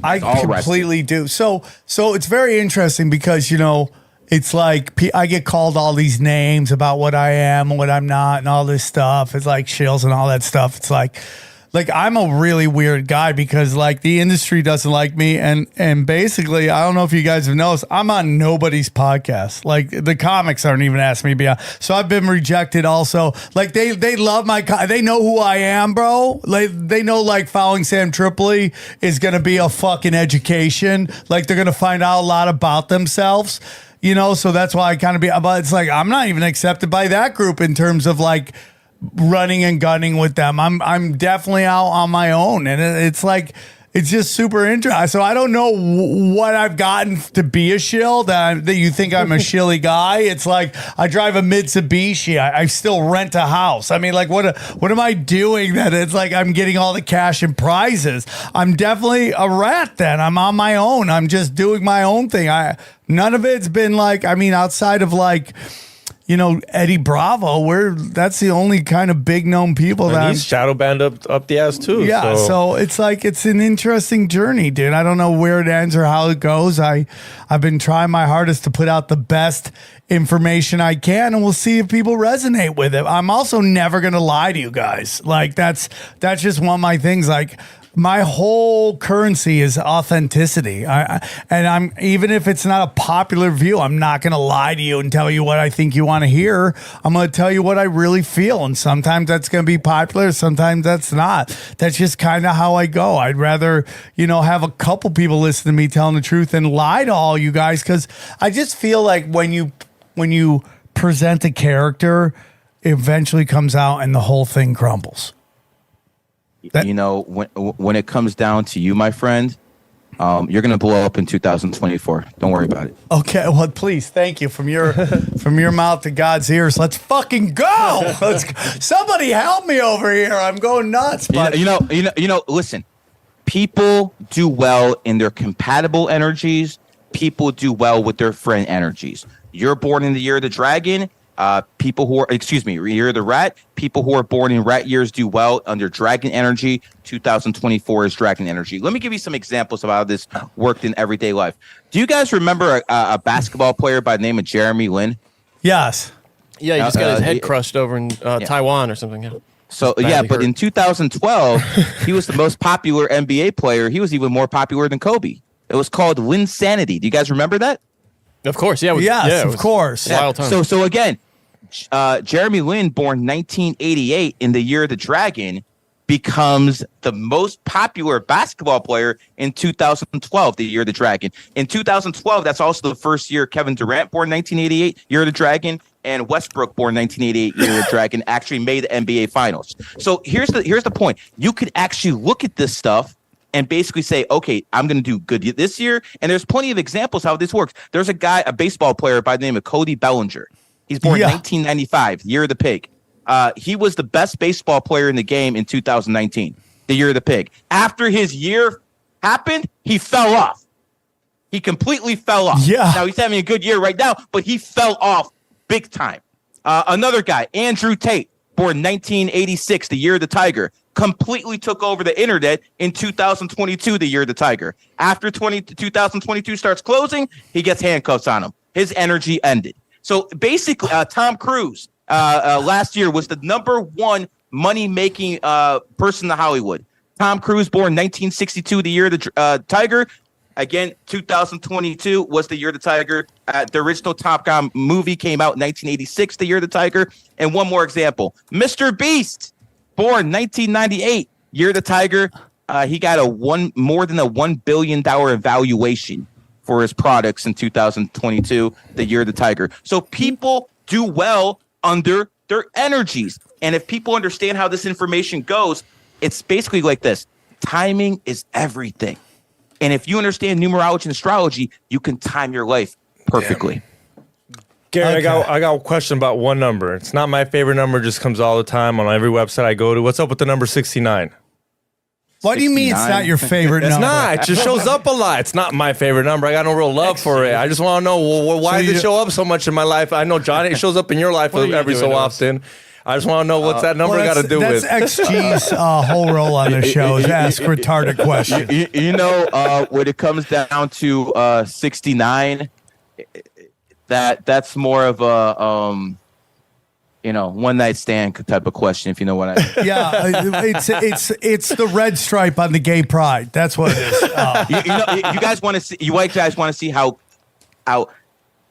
I completely do. So it's very interesting because, it's like I get called all these names about what I am and what I'm not and all this stuff. It's like shills and all that stuff. It's like I'm a really weird guy because like the industry doesn't like me and basically I don't know if you guys have noticed I'm on nobody's podcast. Like the comics aren't even asking me to be on. So I've been rejected also. Like they love they know who I am, bro. Like they know like following Sam Tripoli is gonna be a fucking education. Like they're gonna find out a lot about themselves. So that's why I kind of but it's like I'm not even accepted by that group in terms of like running and gunning with them. I'm definitely out on my own, and it's like it's just super interesting. So I don't know what I've gotten to be a shill that you think I'm a shilly guy. It's like I drive a Mitsubishi. I still rent a house. I mean, like what am I doing that it's like I'm getting all the cash and prizes? I'm definitely a rat then. I'm on my own. I'm just doing my own thing. None of it's been like, I mean, outside of like, Eddie Bravo, that's the only kind of big known people that he's shadow banned up the ass too. Yeah, so it's like it's an interesting journey, dude. I don't know where it ends or how it goes. I've been trying my hardest to put out the best information I can, and we'll see if people resonate with it. I'm also never gonna lie to you guys. Like that's just one of my things. Like my whole currency is authenticity. I'm even if it's not a popular view, I'm not going to lie to you and tell you what I think you want to hear. I'm going to tell you what I really feel. And sometimes that's going to be popular. Sometimes that's not. That's just kind of how I go. I'd rather, have a couple people listen to me telling the truth than lie to all you guys. Cause I just feel like when you present a character, it eventually comes out and the whole thing crumbles. When it comes down to you, my friend, you're gonna blow up in 2024. Don't worry about it. Okay, well, please, thank you from your mouth to God's ears. Let's fucking go. Somebody help me over here. I'm going nuts. But Listen, people do well in their compatible energies. People do well with their friend energies. You're born in the year of the dragon. Year of the rat. People who are born in rat years do well under dragon energy. 2024 is dragon energy. Let me give you some examples of how this worked in everyday life. Do you guys remember a basketball player by the name of Jeremy Lin? Yes. Yeah, he just got his head crushed over in Taiwan or something. Yeah. So, but in 2012, he was the most popular NBA player. He was even more popular than Kobe. It was called Linsanity. Do you guys remember that? Of course, yeah. Of course. Yeah. So again, Jeremy Lin, born 1988 in the year of the dragon, becomes the most popular basketball player in 2012, the year of the dragon. In 2012, that's also the first year Kevin Durant, born 1988, year of the dragon, and Westbrook, born 1988, year of the dragon, actually made the NBA Finals. So here's the point. You could actually look at this stuff and basically say, okay, I'm going to do good this year. And there's plenty of examples how this works. There's a baseball player by the name of Cody Bellinger. He's born in 1995, year of the pig. He was the best baseball player in the game in 2019, the year of the pig. After his year happened, he fell off. He completely fell off. Yeah. Now he's having a good year right now, but he fell off big time. Another guy, Andrew Tate, born 1986, the year of the tiger, completely took over the internet in 2022, the year of the tiger. After 2022 starts closing, he gets handcuffs on him. His energy ended. So basically, Tom Cruise last year was the #1 money-making person in Hollywood. Tom Cruise, born 1962, the year of the tiger. Again, 2022 was the year of the tiger. The original Top Gun movie came out in 1986, the year of the tiger. And one more example, Mr. Beast, born 1998, year of the tiger. He got more than a $1 billion evaluation for his products in 2022, the year of the tiger. So people do well under their energies. And if people understand how this information goes, it's basically like this. Timing is everything. And if you understand numerology and astrology, you can time your life perfectly. Gary, okay. I got a question about one number. It's not my favorite number, just comes all the time on every website I go to. What's up with the number 69? What do you mean it's not your favorite number? It's not. It just shows up a lot. It's not my favorite number. I got no real love for it. I just want to know why does it show up so much in my life? I know, Johnny, it shows up in your life every so often. I just want to know what's that number got to do with. That's XG's whole role on the show is ask retarded questions. When it comes down to 69, that's more of a one night stand type of question, if you know what I mean. Yeah, it's the red stripe on the gay pride. That's what it is. You guys want to see? You guys want to see how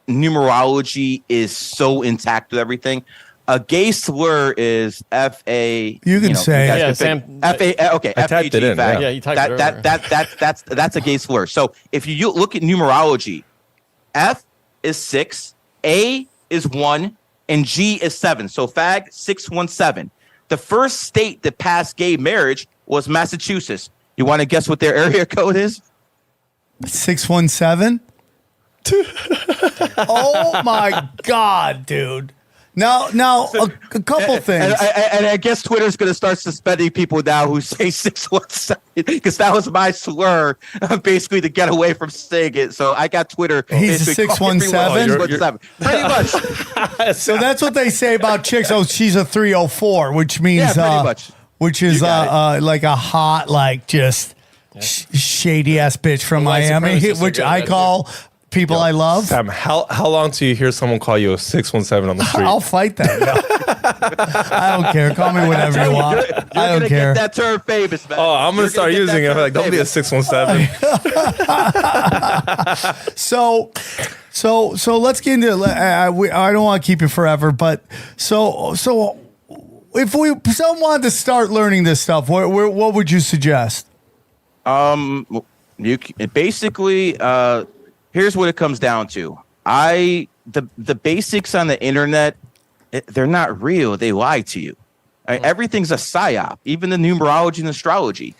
numerology is so intact with everything. A gay slur is F-A. You can say it. Yeah, Sam. F-A. Okay, I typed it in. Yeah, you typed it earlier. That's a gay slur. So if you look at numerology, F is 6, A is 1, and G is 7. So FAG 617. The first state that passed gay marriage was Massachusetts. You want to guess what their area code is? 617. Oh my God, dude. Now, a couple things. And I guess Twitter's going to start suspending people now who say 617 because that was my slur, basically to get away from saying it. So I got Twitter. He's a 617. Pretty much. So that's what they say about chicks. Oh, she's a 304, which means pretty much. Which is like a hot, like just shady ass bitch from Miami, which I call. People I love. Sam, how long till you hear someone call you a 617 on the street? I'll fight that. I don't care. Call me whatever you want. I don't care. Get that term famous, man. Oh, I'm gonna start using it. I'm like, don't be a 617. So let's get into. I don't want to keep you forever, but so if someone wanted to start learning this stuff, what would you suggest? You basically. Here's what it comes down to. The basics on the internet, they're not real. They lie to you. Everything's a psyop, even the numerology and astrology.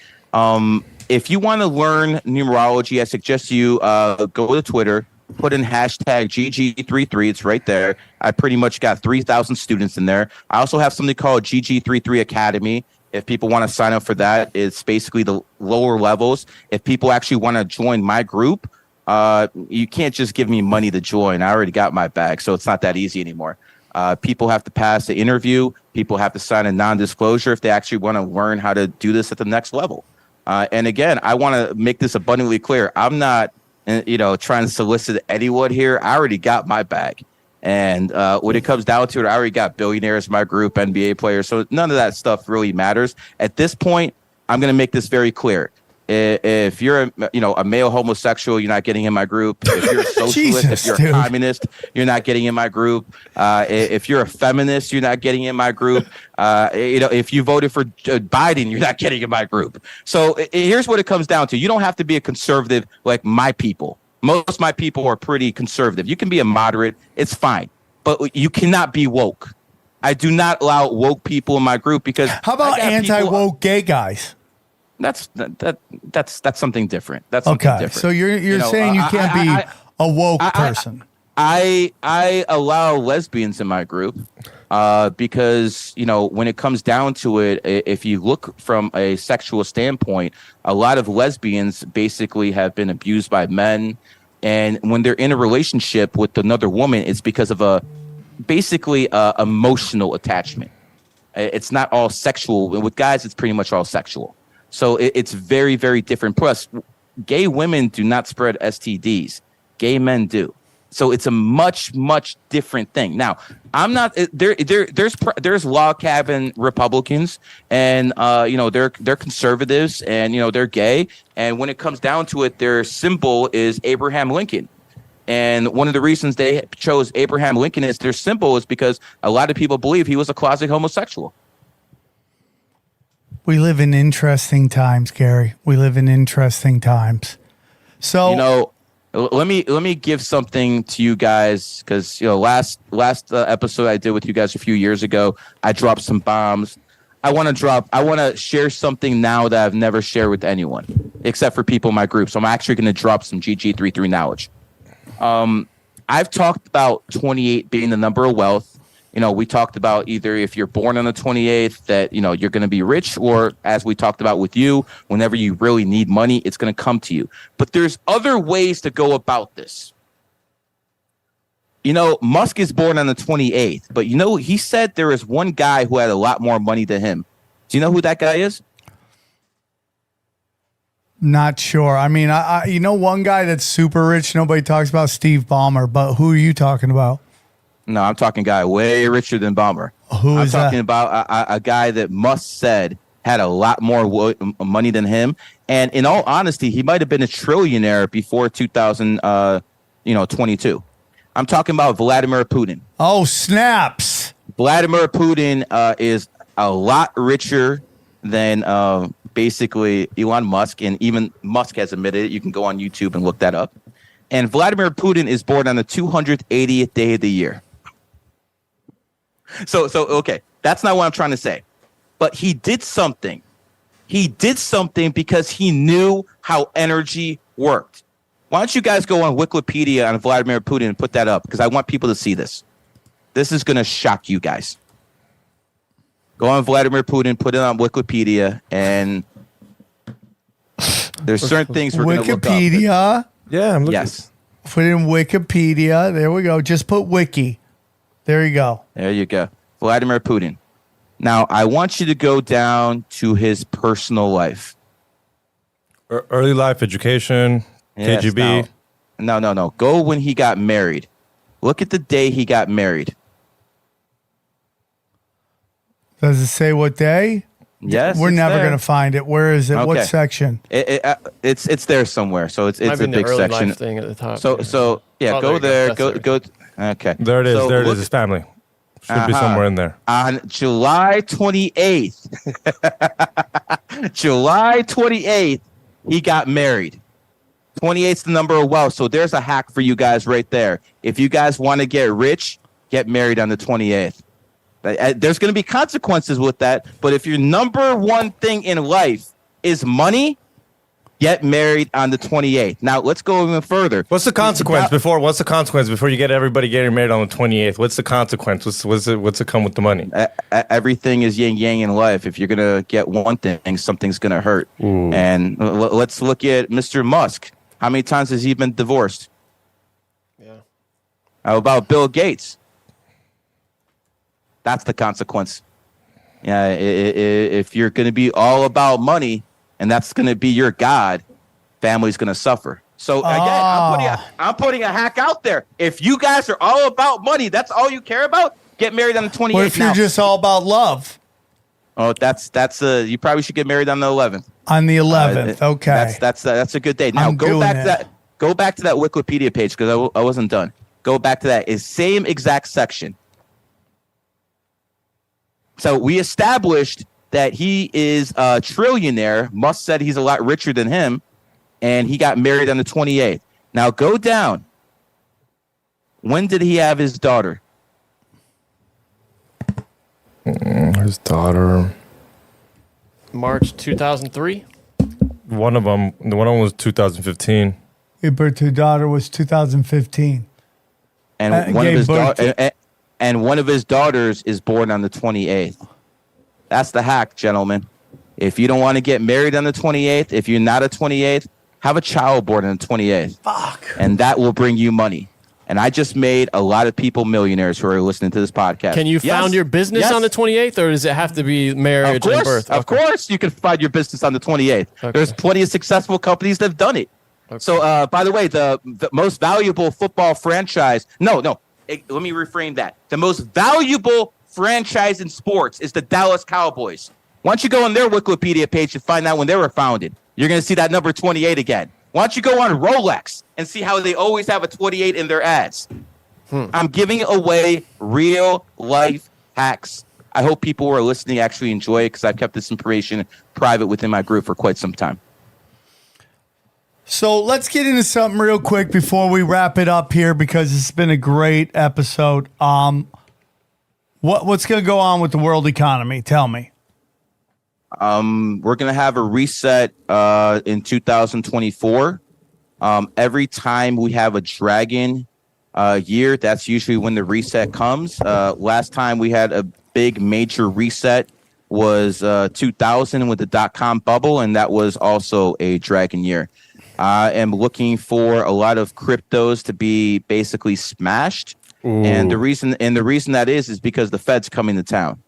If you want to learn numerology, I suggest you go to Twitter, put in hashtag GG33. It's right there. I pretty much got 3,000 students in there. I also have something called GG33 Academy. If people want to sign up for that, it's basically the lower levels. If people actually want to join my group, you can't just give me money to join. I already got my bag, so it's not that easy anymore. People have to pass the interview. People have to sign a non-disclosure if they actually want to learn how to do this at the next level. And again, I want to make this abundantly clear. I'm not, trying to solicit anyone here. I already got my bag. And when it comes down to it, I already got billionaires in my group, NBA players. So none of that stuff really matters. At this point, I'm going to make this very clear. If you're a male homosexual, you're not getting in my group. If you're a socialist, if you're a communist, you're not getting in my group. If you're a feminist, you're not getting in my group. If you voted for Biden, you're not getting in my group. So here's what it comes down to. You don't have to be a conservative like my people. Most of my people are pretty conservative. You can be a moderate. It's fine. But you cannot be woke. I do not allow woke people in my group because how about anti-woke gay guys? That's something different. That's something different. So you're saying you can't be a woke person. I allow lesbians in my group because when it comes down to it, if you look from a sexual standpoint, a lot of lesbians basically have been abused by men, and when they're in a relationship with another woman, it's because of a emotional attachment. It's not all sexual. With guys, it's pretty much all sexual. So it's very, very different. Plus, gay women do not spread STDs. Gay men do. So it's a much, much different thing. Now, I'm not there's log cabin Republicans, and they're conservatives, and they're gay. And when it comes down to it, their symbol is Abraham Lincoln. And one of the reasons they chose Abraham Lincoln as their symbol is because a lot of people believe he was a closet homosexual. We live in interesting times, Gary. We live in interesting times. So let me give something to you guys, because last episode I did with you guys a few years ago, I dropped some bombs. I want to share something now that I've never shared with anyone except for people in my group. So I'm actually going to drop some GG33 knowledge. I've talked about 28 being the number of wealth. We talked about either if you're born on the 28th that, you're going to be rich, or as we talked about with you, whenever you really need money, it's going to come to you. But there's other ways to go about this. Musk is born on the 28th, but he said there is one guy who had a lot more money than him. Do you know who that guy is? Not sure. I mean, one guy that's super rich, nobody talks about, Steve Ballmer, but who are you talking about? No, I'm talking a guy way richer than Ballmer. Who is that? I'm talking about a guy that Musk said had a lot more money than him. And in all honesty, he might have been a trillionaire before 2022. I'm talking about Vladimir Putin. Oh, snaps. Vladimir Putin is a lot richer than basically Elon Musk. And even Musk has admitted it. You can go on YouTube and look that up. And Vladimir Putin is born on the 280th day of the year. So okay, that's not what I'm trying to say. But he did something He did something because he knew how energy worked. Why don't you guys go on Wikipedia on Vladimir Putin and put that up? Because I want people to see this. This is going to shock you guys. Go on Vladimir Putin, put it on Wikipedia, and there's certain things we're going to look up. Wikipedia. Yeah, I'm looking. Yes. Put in Wikipedia. There we go. Just put wiki. There you go. There you go. Vladimir Putin. Now, I want you to go down to his personal life. Early life education, Yes, KGB. No. Go when he got married. Look at the day he got married. Does it say what day? Yes. We're it's never there. going to find it. Where is it? What Okay. section? It's there somewhere. So it's Might a be in the big early section. life thing at the top. So yeah, Oh, go you there. That's Go. Okay. There it is. So There it is. look- His family. Should be Uh-huh. somewhere in there. On July 28th, July 28th, he got married. 28 is the number of wealth. So there's a hack for you guys right there. If you guys want to get rich, get married on the 28th. There's going to be consequences with that. But if your number one thing in life is money, get married on the 28th. Now, let's go even further. What's the consequence before you get everybody getting married on the 28th? What's the consequence? What's it come with the money? Everything is yin yang in life. If you're gonna get one thing, something's gonna hurt. Ooh. And let's look at Mr. Musk. How many times has he been divorced? Yeah. How about Bill Gates? That's the consequence. Yeah, if you're gonna be all about money and that's gonna be your god, family's gonna suffer. So again, I'm putting a hack out there. If you guys are all about money, that's all you care about. Get married on the 28th. What if you're just all about love? Oh, that's you probably should get married on the 11th. On the 11th, okay. That's a good day. Now I'm go doing back it. to that. Go back to that Wikipedia page because I wasn't done. Go back to that. Is same exact section. So we established that he is a trillionaire. Musk said he's a lot richer than him, and he got married on the 28th. Now go down. When did he have his daughter? His daughter. March 2003. One of them was 2015. His birth to his daughter was 2015. And one of his daughters is born on the 28th. That's the hack, gentlemen. If you don't want to get married on the 28th, if you're not a 28th, have a child born on the 28th. Fuck. And that will bring you money. And I just made a lot of people millionaires who are listening to this podcast. Can you Yes. found your business Yes. on the 28th, or does it have to be marriage and birth? Of course, you can find your business on the 28th. Okay. There's plenty of successful companies that have done it. Okay. So, by the way, the most valuable football franchise. Let me reframe that. The most valuable franchise in sports is the Dallas Cowboys. Why don't you go on their Wikipedia page and find out when they were founded? You're going to see that number 28 again. Why don't you go on Rolex and see how they always have a 28 in their ads? I'm giving away real life hacks. I hope people who are listening actually enjoy it because I've kept this information private within my group for quite some time. So let's get into something real quick before we wrap it up here because it's been a great episode. What's going to go on with the world economy? Tell me. We're going to have a reset in 2024. Every time we have a dragon year, that's usually when the reset comes. Last time we had a big major reset was 2000 with the dot-com bubble, and that was also a dragon year. I am looking for a lot of cryptos to be basically smashed. Ooh. And the reason that is because the Fed's coming to town.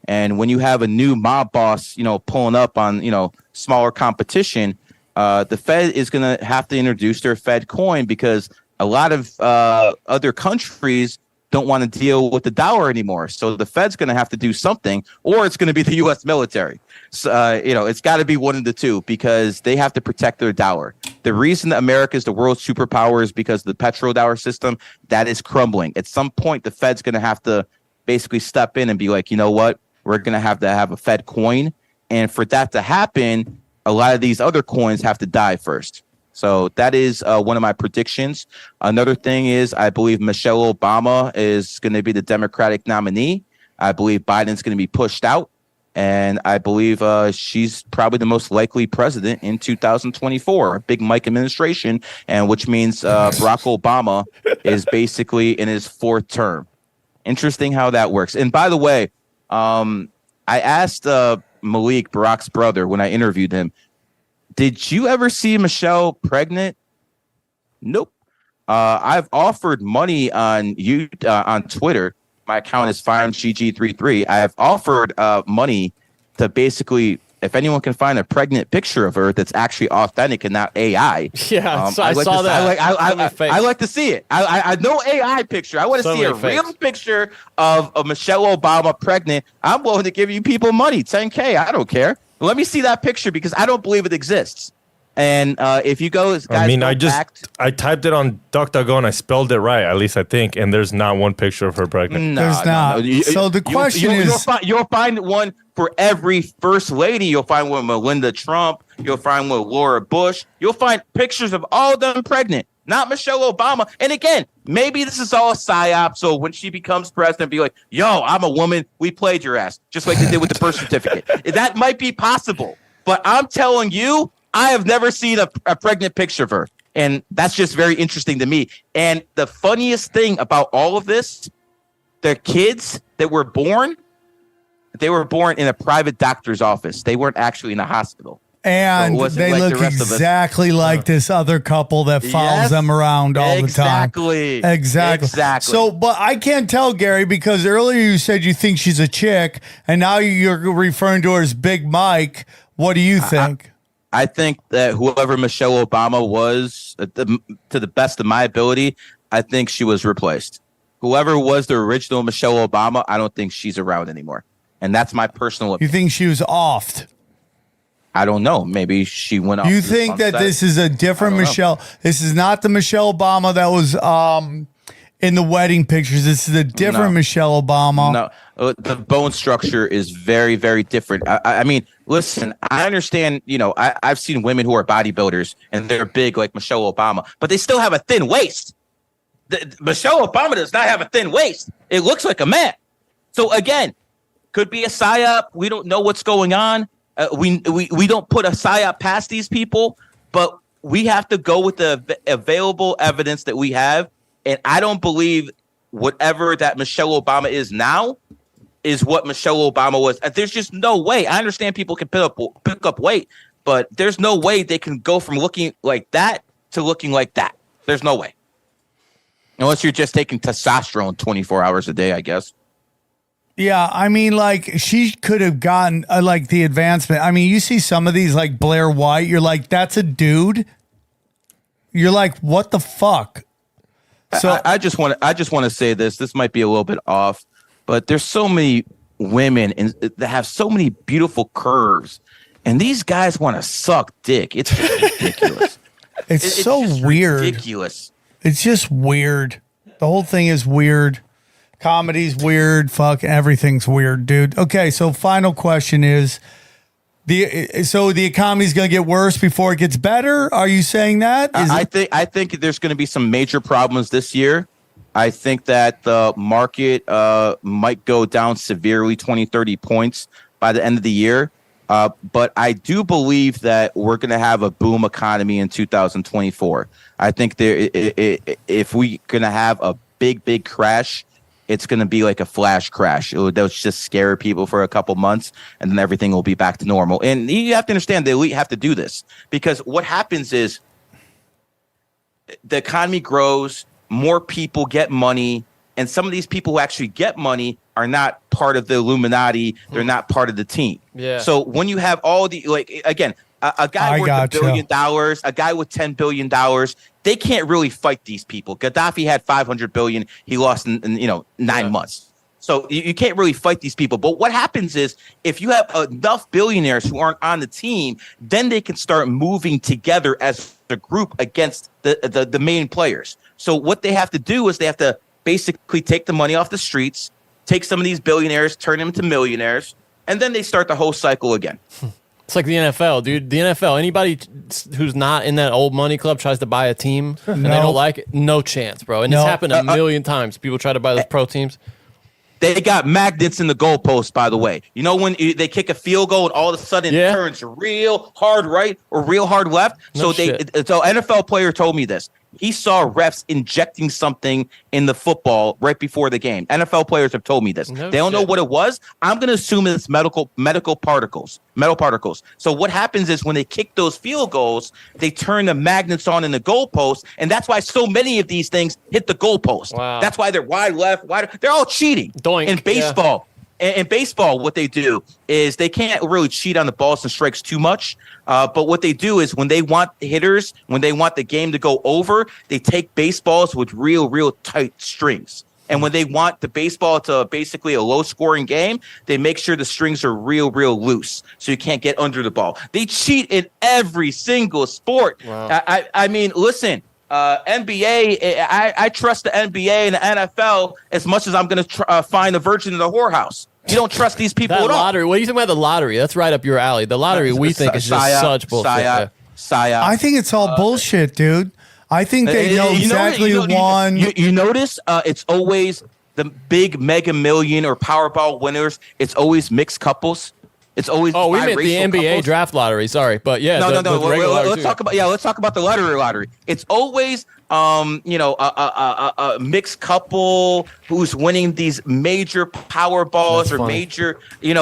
And when you have a new mob boss, pulling up on, smaller competition, the Fed is going to have to introduce their Fed coin because a lot of other countries don't want to deal with the dollar anymore. So the Fed's going to have to do something, or it's going to be the U.S. military. So, it's got to be one of the two because they have to protect their dollar. The reason that America is the world's superpower is because the petrodollar system, that is crumbling. At some point, the Fed's going to have to basically step in and be like, you know what? We're going to have a Fed coin. And for that to happen, a lot of these other coins have to die first. So that is one of my predictions. Another thing is I believe Michelle Obama is going to be the Democratic nominee. I believe Biden's going to be pushed out. And I believe she's probably the most likely president in 2024, big Mike administration, and which means Barack Obama is basically in his 4th term. Interesting how that works. And by the way, I asked Malik, Barack's brother, when I interviewed him, did you ever see Michelle pregnant? Nope. I've offered money on Twitter. My account is FineGG33. I have offered money to basically, if anyone can find a pregnant picture of her that's actually authentic and not AI. Yeah, so I saw that. I like to see it. I no AI picture. I want to see a real picture of Michelle Obama pregnant. I'm willing to give you people money, $10K. I don't care. Let me see that picture because I don't believe it exists. And if you go, guys, I typed it on DuckDuckGo and I spelled it right, at least I think, and there's not one picture of her pregnant. There's not. So the question is, you'll find one for every first lady. You'll find one with Melinda Trump. You'll find one with Laura Bush. You'll find pictures of all of them pregnant, not Michelle Obama. And again, maybe this is all a psyop. So when she becomes president, be like, "Yo, I'm a woman. We played your ass," just like they did with the birth certificate. That might be possible, but I'm telling you, I have never seen a pregnant picture of her. And that's just very interesting to me. And the funniest thing about all of this, the kids that were born, they were born in a private doctor's office. They weren't actually in a hospital. And so they like look exactly like this other couple that follows them around all the time. Exactly. So, but I can't tell, Gary, because earlier you said you think she's a chick, and now you're referring to her as Big Mike. What do you think? I think that whoever Michelle Obama was, to the best of my ability, I think she was replaced. Whoever was the original Michelle Obama, I don't think she's around anymore. And that's my personal opinion. You think she was offed? I don't know. Maybe she went off. You think that this is a different Michelle? This is not the Michelle Obama that was in the wedding pictures. This is a different Michelle Obama. No, the bone structure is very, very different. I mean, listen, I understand, I've seen women who are bodybuilders and they're big like Michelle Obama, but they still have a thin waist. Michelle Obama does not have a thin waist. It looks like a man. So again, could be a psyop. We don't know what's going on. We don't put a psyop past these people, but we have to go with the available evidence that we have. And I don't believe whatever that Michelle Obama is now is what Michelle Obama was. There's just no way. I understand people can pick up weight, but there's no way they can go from looking like that to looking like that. There's no way. Unless you're just taking testosterone 24 hours a day, I guess. Yeah, I mean, like, she could have gotten, like, the advancement. I mean, you see some of these, like, Blair White, you're like, that's a dude? You're like, what the fuck? So I just want to say this. This might be a little bit off, but there's so many women that have so many beautiful curves, and these guys want to suck dick. It's ridiculous. It's so weird. Ridiculous. It's just weird. The whole thing is weird. Comedy's weird. Fuck, everything's weird, dude. Okay, so final question is, the economy's going to get worse before it gets better? Are you saying that? I think there's going to be some major problems this year. I think that the market might go down severely 20, 30 points by the end of the year. But I do believe that we're going to have a boom economy in 2024. I think if we're going to have a big crash, it's going to be like a flash crash. They'll just scare people for a couple months, and then everything will be back to normal. And you have to understand the elite have to do this, because what happens is the economy grows, more people get money, and some of these people who actually get money are not part of the Illuminati. They're not part of the team. Yeah. So when you have all the, like, again, a guy worth $1 billion, a guy with $10 billion, they can't really fight these people. Gaddafi had 500 billion. He lost in 9 months. So you can't really fight these people. But what happens is, if you have enough billionaires who aren't on the team, then they can start moving together as a group against the main players. So what they have to do is they have to basically take the money off the streets, take some of these billionaires, turn them into millionaires, and then they start the whole cycle again. It's like the NFL, dude. The NFL, anybody who's not in that old money club tries to buy a team and they don't like it, no chance, bro. And it's happened a million times. People try to buy those pro teams. They got magnets in the goalpost, by the way. You know when they kick a field goal and all of a sudden it turns real hard right or real hard left? So NFL player told me this. He saw refs injecting something in the football right before the game. NFL players have told me this. They don't know what it was. I'm going to assume it's metal particles. So what happens is when they kick those field goals, they turn the magnets on in the goalpost, and that's why so many of these things hit the goalpost. Wow. That's why they're wide left, wide. They're all cheating. Doink. In baseball. In baseball, what they do is they can't really cheat on the balls and strikes too much. But what they do is when they want hitters, when they want the game to go over, they take baseballs with real tight strings. And when they want the baseball to basically a low-scoring game, they make sure the strings are real loose, so you can't get under the ball. They cheat in every single sport. Wow. I mean, listen. NBA, I trust the NBA and the NFL as much as I'm going to find a virgin in the whorehouse. You don't trust these people at all. Lottery. What do you think about the lottery? That's right up your alley. The lottery we think is just such bullshit. I think it's all bullshit, dude. I think they know exactly who won. You notice it's always the big Mega Million or Powerball winners. It's always mixed couples. It's always we meant the NBA couples. Draft lottery. Sorry, but yeah, no. Let's talk about the lottery. It's always a mixed couple who's winning these major Powerballs or major,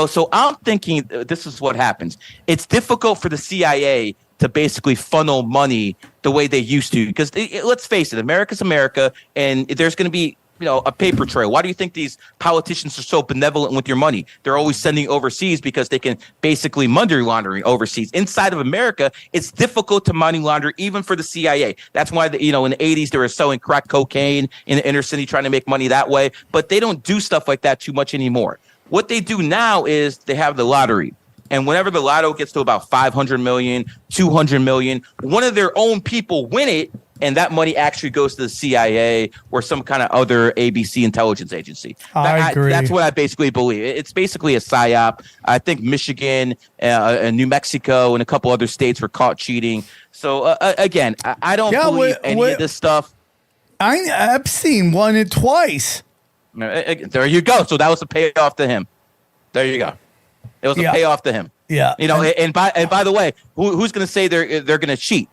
So I'm thinking this is what happens. It's difficult for the CIA to basically funnel money the way they used to, because let's face it, America's America, and there's going to be a paper trail. Why do you think these politicians are so benevolent with your money? They're always sending overseas because they can basically money laundering overseas. Inside of America, it's difficult to money launder even for the CIA. That's why in the 80s they were selling crack cocaine in the inner city trying to make money that way. But they don't do stuff like that too much anymore. What they do now is they have the lottery. And whenever the lotto gets to about 500 million, 200 million, one of their own people win it, and that money actually goes to the CIA or some kind of other ABC intelligence agency. I agree. That's what I basically believe. It's basically a psyop. I think Michigan, and New Mexico, and a couple other states were caught cheating. So again, I don't believe any of this stuff. Epstein won it twice. There you go. So that was a payoff to him. There you go. It was a payoff to him. Yeah. And by the way, who's going to say they're going to cheat?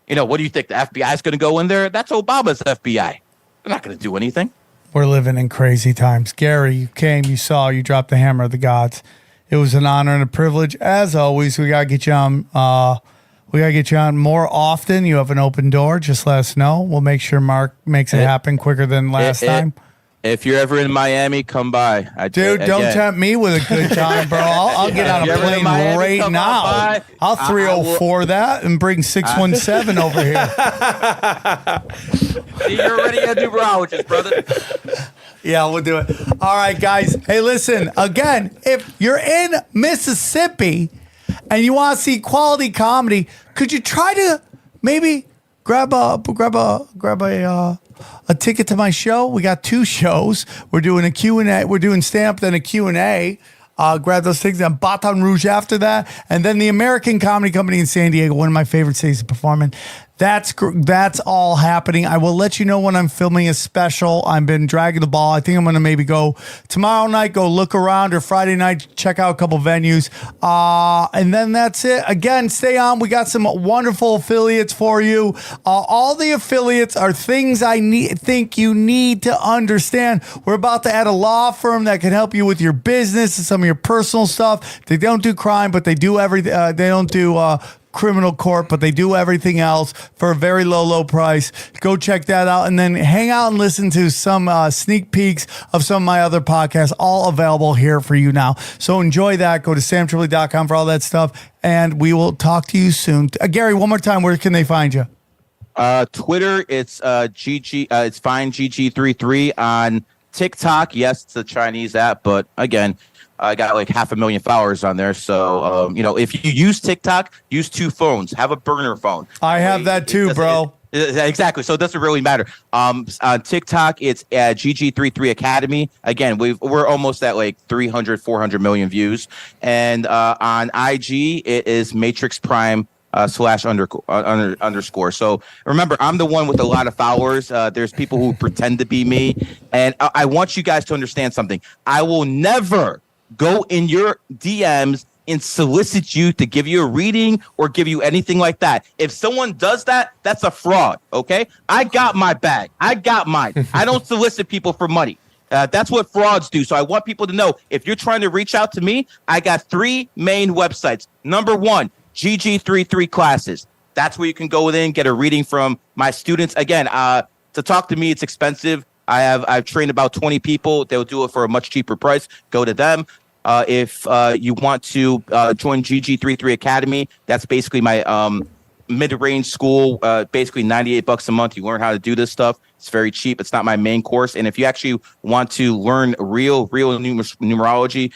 What do you think? The FBI is going to go in there? That's Obama's FBI. They're not going to do anything. We're living in crazy times. Gary, you came, you saw, you dropped the hammer of the gods. It was an honor and a privilege. As always, we got to get you on. We got to get you on more often. You have an open door. Just let us know. We'll make sure Mark makes it happen quicker than last time. If you're ever in Miami, come by. Dude, don't tempt me with a good time, bro. I'll get on a plane right now. I'll 304 that and bring 617 over here. You're already a numerologist, brother. Yeah, we'll do it. All right, guys. Hey, listen, again, if you're in Mississippi and you want to see quality comedy, could you try to maybe grab a ticket to my show? We got 2 shows. We're doing a Q&A. We're doing stand-up, then a Q&A. Grab those things. And Baton Rouge after that. And then the American Comedy Company in San Diego, one of my favorite cities to perform in. That's all happening. I will let you know when I'm filming a special. I've been dragging the ball. I think I'm going to maybe go tomorrow night, go look around, or Friday night, check out a couple venues. And then that's it. Again, stay on. We got some wonderful affiliates for you. All the affiliates are things I think you need to understand. We're about to add a law firm that can help you with your business and some of your personal stuff. They don't do crime, but they do everything. They don't do criminal court, but they do everything else for a very low price. Go check that out, and then hang out and listen to some sneak peeks of some of my other podcasts, all available here for you now. So enjoy that. Go to samtripoli.com for all that stuff, and we will talk to you soon. Gary, one more time, where can they find you? Twitter, it's GG. It's FineGG33. On TikTok, yes, it's a Chinese app, but again, I got like 500,000 followers on there. So, if you use TikTok, use 2 phones. Have a burner phone. I have that too, bro. Exactly. So it doesn't really matter. On TikTok, it's GG33 Academy. Again, we're almost at like 300, 400 million views. And on IG, it is Matrix Prime /_. So remember, I'm the one with a lot of followers. There's people who pretend to be me. And I want you guys to understand something. I will never go in your DMs and solicit you to give you a reading or give you anything like that. If someone does that, that's a fraud. Okay. I got my bag. I got mine. I don't solicit people for money. That's what frauds do. So I want people to know, if you're trying to reach out to me, I got 3 main websites. Number 1, GG33 classes. That's where you can go in, get a reading from my students. Again, to talk to me, it's expensive. I've trained about 20 people. They'll do it for a much cheaper price. Go to them. If you want to join GG33 Academy, that's basically my mid-range school, basically $98 a month. You learn how to do this stuff. It's very cheap. It's not my main course. And if you actually want to learn real numerology,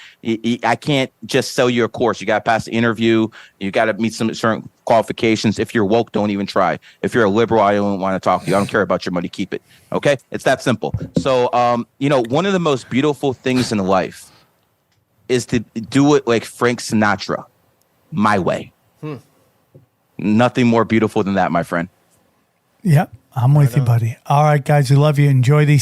I can't just sell you a course. You got to pass the interview. You got to meet some certain qualifications. If you're woke, don't even try. If you're a liberal, I don't want to talk to you. I don't care about your money. Keep it. Okay? It's that simple. So, one of the most beautiful things in life is to do it like Frank Sinatra, my way. Nothing more beautiful than that, my friend. Yep, I'm with you, buddy. All right, guys, we love you. Enjoy these